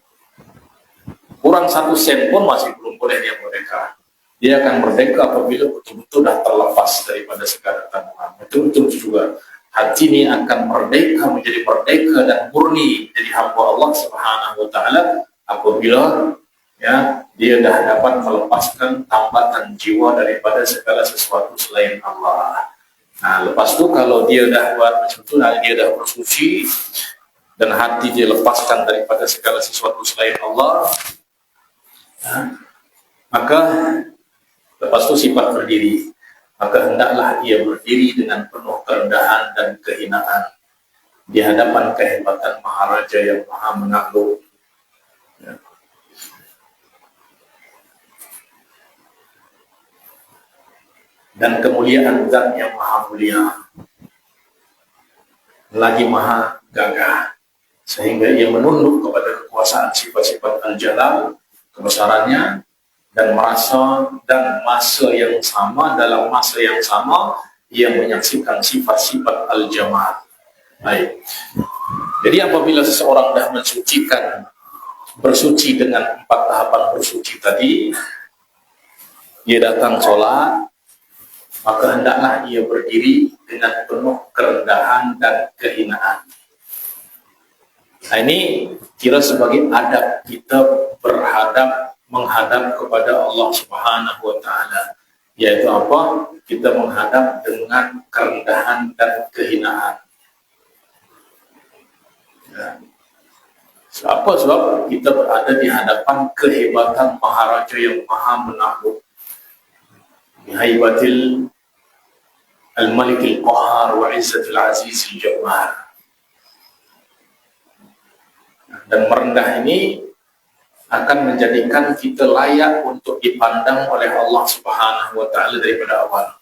[SPEAKER 1] Kurang 1 sen pun masih belum boleh dia merdeka. Dia akan merdeka apabila betul-betul dah terlepas daripada segala tanggungan. Betul-betul juga hati ini akan merdeka, menjadi merdeka dan murni jadi hamba Allah Subhanahu wa taala apabila ya dia dah dapat melepaskan tambatan jiwa daripada segala sesuatu selain Allah. Nah, lepas tu kalau dia dah buat macam tu, dia dah bersuci dan hati dia lepaskan daripada segala sesuatu selain Allah, ya, maka lepas tu sifat berdiri, maka hendaklah ia berdiri dengan penuh kerendahan dan kehinaan di hadapan kehebatan Maharaja yang Maha Menakluk. Ya. Dan kemuliaan Zat yang Maha Mulia lagi Maha Gagah, sehingga ia menunduk kepada kekuasaan sifat-sifat Al-Jalal, kebesarannya, dan masa yang sama, dalam masa yang sama ia menyaksikan sifat-sifat Al-Jamal. Baik. Jadi apabila seseorang dah bersuci dengan 4 tahapan bersuci tadi, dia datang sholat, maka hendaklah ia berdiri dengan penuh kerendahan dan kehinaan. Nah, ini kira sebagai adab kita menghadap kepada Allah Subhanahu wa taala, yaitu apa? Kita menghadap dengan kerendahan dan kehinaan. Ya. Sebab kita berada di hadapan kehebatan Maharaja yang Maha Menakluk. Bihaibatil Al-Malik Al-Qahhar wa Izzatil Aziz Al-Jabbar. Dan merendah ini akan menjadikan kita layak untuk dipandang oleh Allah Subhanahu wa taala daripada awal.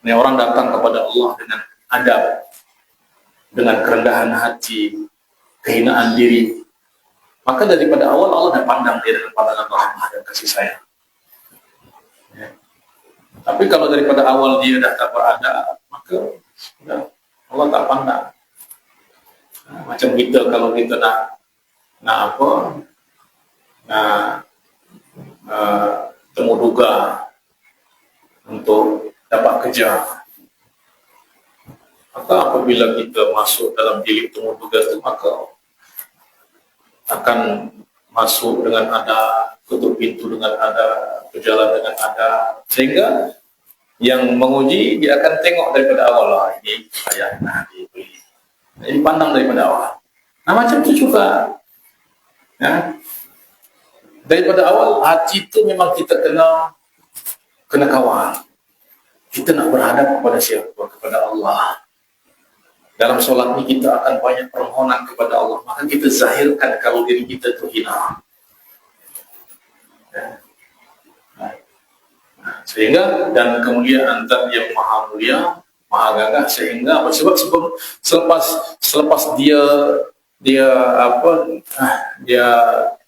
[SPEAKER 1] Ini orang datang kepada Allah dengan adab, dengan kerendahan hati, kehinaan diri, maka daripada awal Allah dah pandang dia dengan pandangan rahmah dan kasih sayang. Ya. Tapi kalau daripada awal dia dah tak beradab, maka Allah tak pandang. Nah, macam kita kalau kita nak temu duga untuk dapat kerja, maka apabila kita masuk dalam bilik temu duga itu, maka akan masuk dengan ada, tutup pintu dengan ada, berjalan dengan ada, sehingga yang menguji dia akan tengok daripada awal, ini saya nak dibeli, jadi pandang daripada awal. Nah, macam itu juga, ya, daripada awal hati itu memang kita kena kawal. Kita nak berhadap kepada siapa? Kepada Allah. Dalam solat ini kita akan banyak permohonan kepada Allah, maka kita zahirkan kalau diri kita itu hina. Ya. Nah, sehingga dan kemuliaan Zat yang Maha Mulia, Maha Gagah, sehingga sebab selepas dia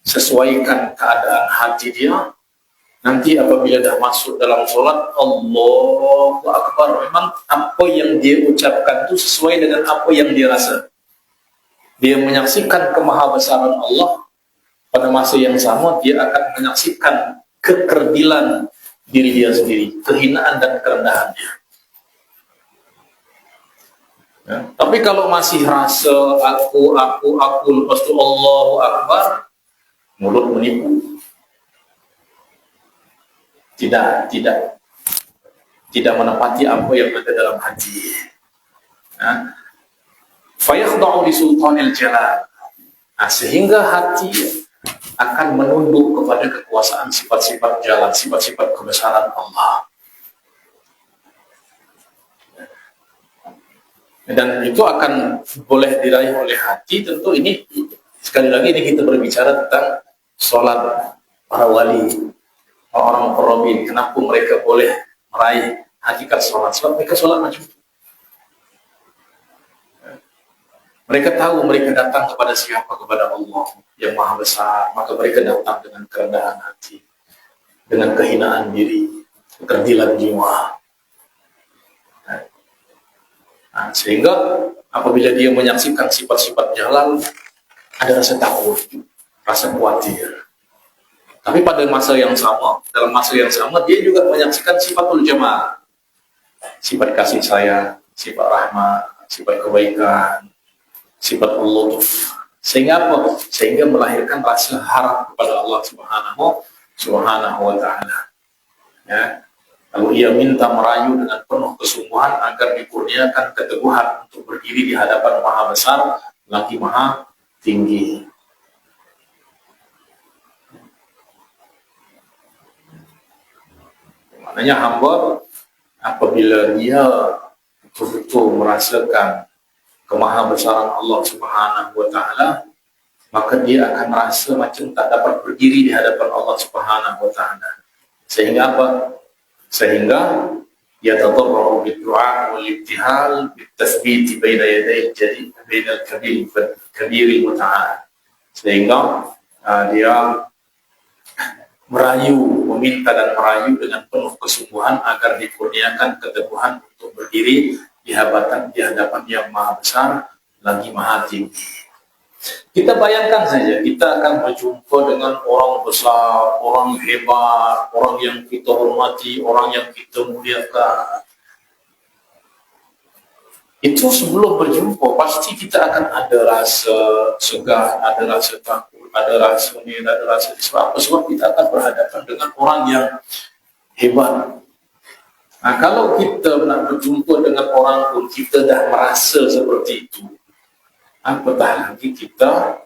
[SPEAKER 1] sesuaikan keadaan hati dia, nanti apabila dah masuk dalam solat, Allahu Akbar, memang apa yang dia ucapkan itu sesuai dengan apa yang dia rasa. Dia menyaksikan kemahabesaran Allah, pada masa yang sama dia akan menyaksikan kekerdilan diri dia sendiri, kehinaan dan kerendahannya. Ya. Tapi kalau masih rasa aku, lepas itu Allahu Akbar, mulut menipu. Tidak menepati apa yang ada dalam hati. Ya. Fayakhda'u li sultanil jalal. Nah, sehingga hati akan menunduk kepada kekuasaan sifat-sifat jalal, sifat-sifat kebesaran Allah. Dan itu akan boleh diraih oleh hati. Tentu ini sekali lagi ini kita berbicara tentang sholat para wali, orang muqarrabin. Kenapa mereka boleh meraih hakikat sholat? Sebab mereka sholat macam itu. Mereka tahu mereka datang kepada siapa, kepada Allah yang maha besar. Maka mereka datang dengan kerendahan hati, dengan kehinaan diri, kekerdilan jiwa. Nah, sehingga apabila dia menyaksikan sifat-sifat jalal, ada rasa takut, rasa khawatir. Tapi pada masa yang sama, dalam masa yang sama, dia juga menyaksikan sifatul jamal, sifat kasih sayang, sifat rahmat, sifat kebaikan, sifat al-lutuf. Sehingga apa? Sehingga melahirkan rasa harap kepada Allah Subhanahu wa ta'ala. Ya. Lalu ia minta merayu dengan penuh kesungguhan agar dikurniakan keteguhan untuk berdiri di hadapan Maha Besar lagi Maha Tinggi. Maknanya hamba apabila dia betul-betul merasakan kemahabesaran Allah Subhanahu wa ta'ala, maka dia akan rasa macam tak dapat berdiri di hadapan Allah Subhanahu wa ta'ala. Sehingga apa? Sehingga yatadarra'u bid-du'a wal-ibtihal bit-tathbit baina yaday al-jadid baina al-kabir al-muta'al. Sehingga dia merayu, meminta dan merayu dengan penuh kesungguhan agar dikurniakan keteguhan untuk berdiri di hadapan yang maha besar lagi maha tinggi. Kita bayangkan saja, kita akan berjumpa dengan orang besar, orang hebat, orang yang kita hormati, orang yang kita muliakan. Itu sebelum berjumpa, pasti kita akan ada rasa segan, ada rasa takut, ada rasa ini, ada rasa sebab kita akan berhadapan dengan orang yang hebat. Nah, kalau kita nak berjumpa dengan orang pun kita dah merasa seperti itu, apatah lagi kita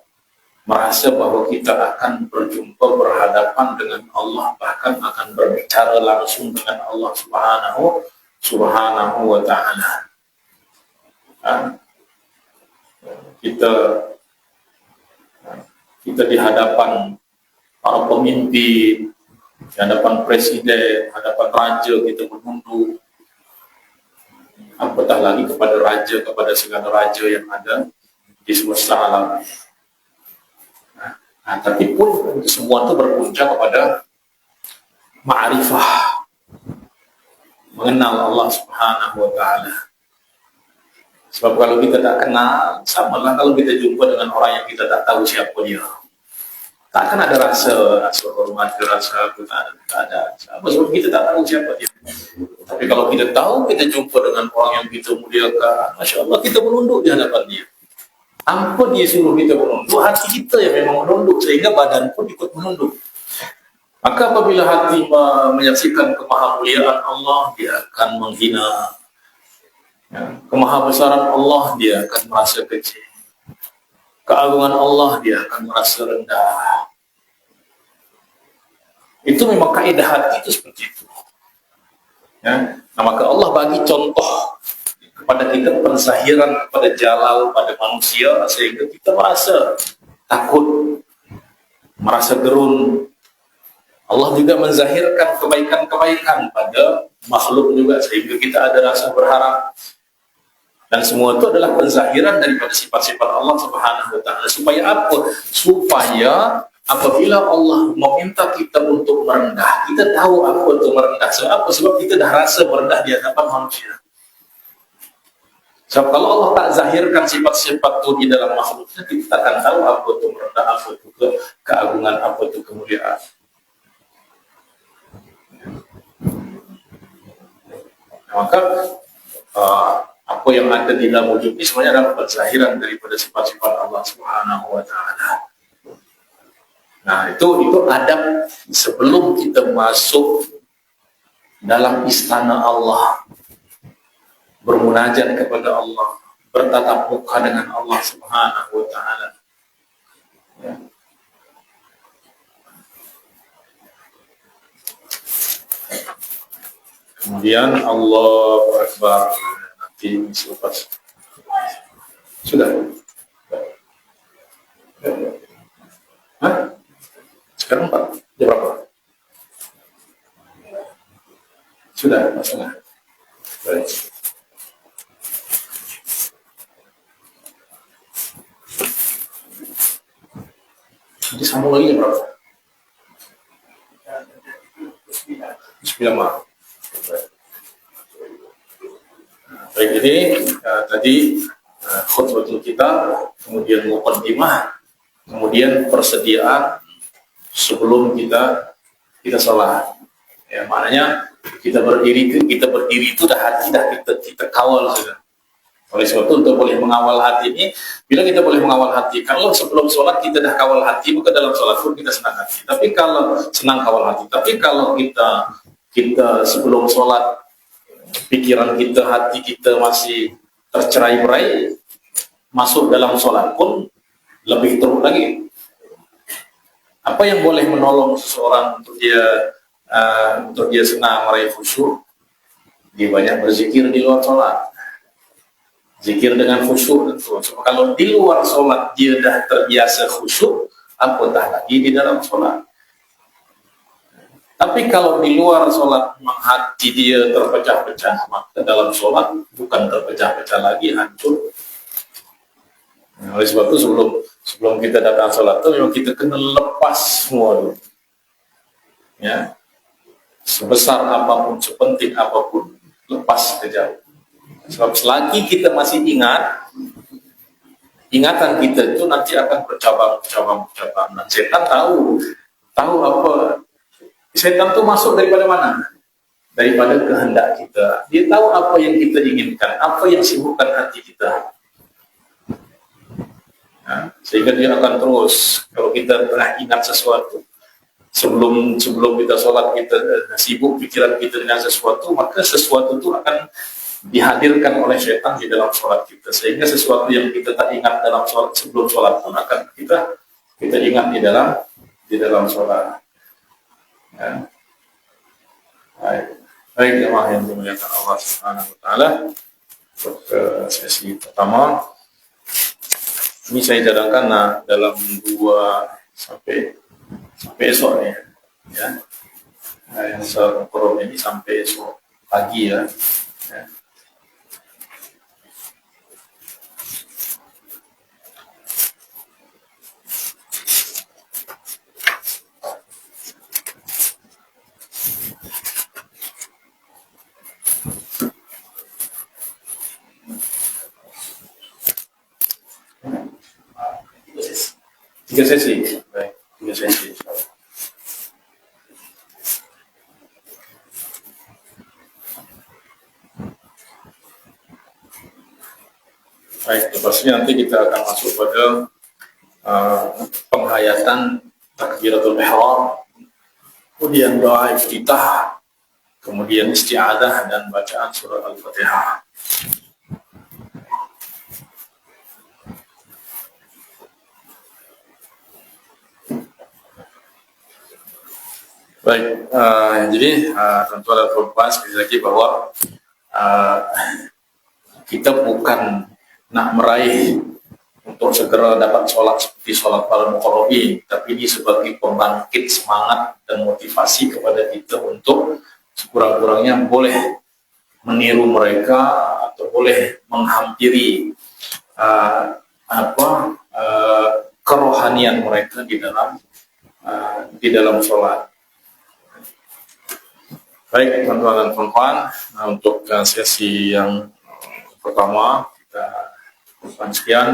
[SPEAKER 1] merasa bahawa kita akan berjumpa, berhadapan dengan Allah, bahkan akan berbicara langsung dengan Allah Subhanahu wa ta'ala. Kita di hadapan para pemimpin, di hadapan presiden, hadapan raja, kita menunduk. Apatah lagi kepada raja, kepada segala raja yang ada di semesta alam. Tapi pun semua itu berpuncak kepada ma'rifah, mengenal Allah Subhanahu wa ta'ala. Sebab kalau kita tak kenal, samalah kalau kita jumpa dengan orang yang kita tak tahu siapa dia. Tak akan ada rasa hormat, rasa tak ada. Sebab kita tak tahu siapa dia. Tapi kalau kita tahu, kita jumpa dengan orang yang kita muliakan, Masya Allah, kita menunduk di hadapan dia. Tanpa dia suruh kita menunduk, hati kita yang memang menunduk, sehingga badan pun ikut menunduk. Maka apabila hati menyaksikan kemahamuliaan Allah, dia akan menghina. Kemahabesaran Allah, dia akan merasa kecil. Keagungan Allah, dia akan merasa rendah. Itu memang kaidah hati itu seperti itu. Nah, maka Allah bagi contoh kepada kita penzahiran kepada jalal pada manusia sehingga kita merasa takut, merasa gerun. Allah juga menzahirkan kebaikan-kebaikan pada makhluk juga sehingga kita ada rasa berharap. Dan semua itu adalah penzahiran daripada sifat-sifat Allah Subhanahu wa ta'ala. Supaya apa? Supaya apabila Allah meminta kita untuk merendah, kita tahu apa itu merendah. Sebab kita dah rasa merendah di hadapan manusia. Sebab kalau Allah tak zahirkan sifat-sifat itu di dalam makhluknya, kita akan tahu apa itu merendah, apa itu keagungan, apa itu kemuliaan. Maka apa yang ada di dalam wujud ini sebenarnya adalah penzahiran daripada sifat-sifat Allah Subhanahu wa taala. Nah, itu adab sebelum kita masuk dalam istana Allah, bermunajat kepada Allah, bertatap muka dengan Allah Subhanahu wa taala. Ya. Kemudian Allahu Akbar, nanti selepas sudah. Hah? Sekarang 4, jam berapa? Sudah, masalah. Baik. Jadi sambung lagi jam berapa? 9 malam. Baik, ini tadi khutbatul kita, kemudian muqaddimah, kemudian persediaan sebelum kita salat. Ya, maknanya kita berdiri itu dah hati dah kita kawal sudah. Oleh sebab itu untuk boleh mengawal hati ini, bila kita boleh mengawal hati, kalau sebelum sholat kita dah kawal hati, maka dalam sholat pun kita senang hati. Tapi kalau senang kawal hati, tapi kalau kita sebelum sholat pikiran kita, hati kita masih tercerai-berai, masuk dalam sholat pun lebih teruk lagi. Apa yang boleh menolong seseorang untuk dia senang meraih khusyuk? Dia banyak berzikir di luar sholat. Zikir dengan khusyuk tentu. So, kalau di luar sholat dia dah terbiasa khusyuk, apatah lagi di dalam sholat. Tapi kalau di luar sholat hati dia terpecah-pecah, maka dalam sholat bukan terpecah-pecah lagi, hancur. Nah, oleh sebab itu sebelum kita datang sholat itu memang kita kena lepas semua dulu. Ya. Sebesar apapun, sepenting apapun, lepas kejauh. Sebab selagi kita masih ingat, ingatan kita itu nanti akan bercabang. Dan setan tahu apa. Setan itu masuk daripada mana? Daripada kehendak kita. Dia tahu apa yang kita inginkan, apa yang sibukkan hati kita. Nah, sehingga dia akan terus, kalau kita pernah ingat sesuatu, sebelum kita sholat kita sibuk pikiran kita dengan sesuatu, maka sesuatu itu akan dihadirkan oleh syaitan di dalam sholat kita, sehingga sesuatu yang kita tak ingat dalam sholat, sebelum sholat pun akan kita ingat di dalam sholat. Ya. Baik jemaah yang dimuliakan Allah Subhanahu wa taala, untuk sesi pertama ini saya cadangkan dalam 2 sampai esok ya. Yang sekorom ini sampai esok pagi ya. Tiga sesi. Baik, 3 sesi. Baik, lepas nanti kita akan masuk pada penghayatan takbiratul ihram, kemudian doa iftitah, kemudian isti'adah dan bacaan surat Al-Fatihah. Baik, jadi tuan-tuan dan puan sekali lagi bahwa kita bukan nak meraih untuk segera dapat sholat seperti sholat para muqarrabin, tapi ini sebagai pembangkit semangat dan motivasi kepada kita untuk sekurang-kurangnya boleh meniru mereka atau boleh menghampiri kerohanian mereka di dalam sholat. Baik teman-teman dan puan-puan, untuk sesi yang pertama kita lakukan sekian.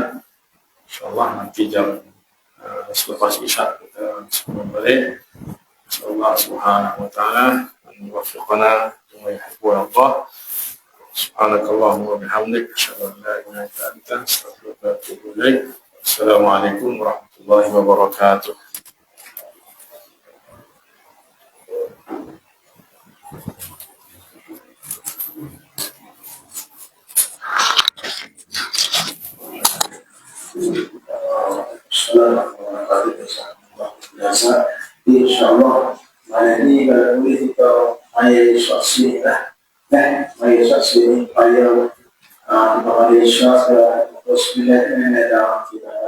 [SPEAKER 1] InsyaAllah nanti jam selepas isya kita sebelum balik. InsyaAllah subhanahu wa ta'ala an yuwaffiqana wa yuhibbu Allah Subhanakallahumma wa bihamdik asyhadu an la ilaha illa anta astaghfiruka wa atubu ilaik. Assalamualaikum warahmatullahi wabarakatuh.
[SPEAKER 2] Biasa, insyaallah malam ini kalau boleh kita ayat saksi lah, ayat saksi ayat Malaysia ke 9 dalam kita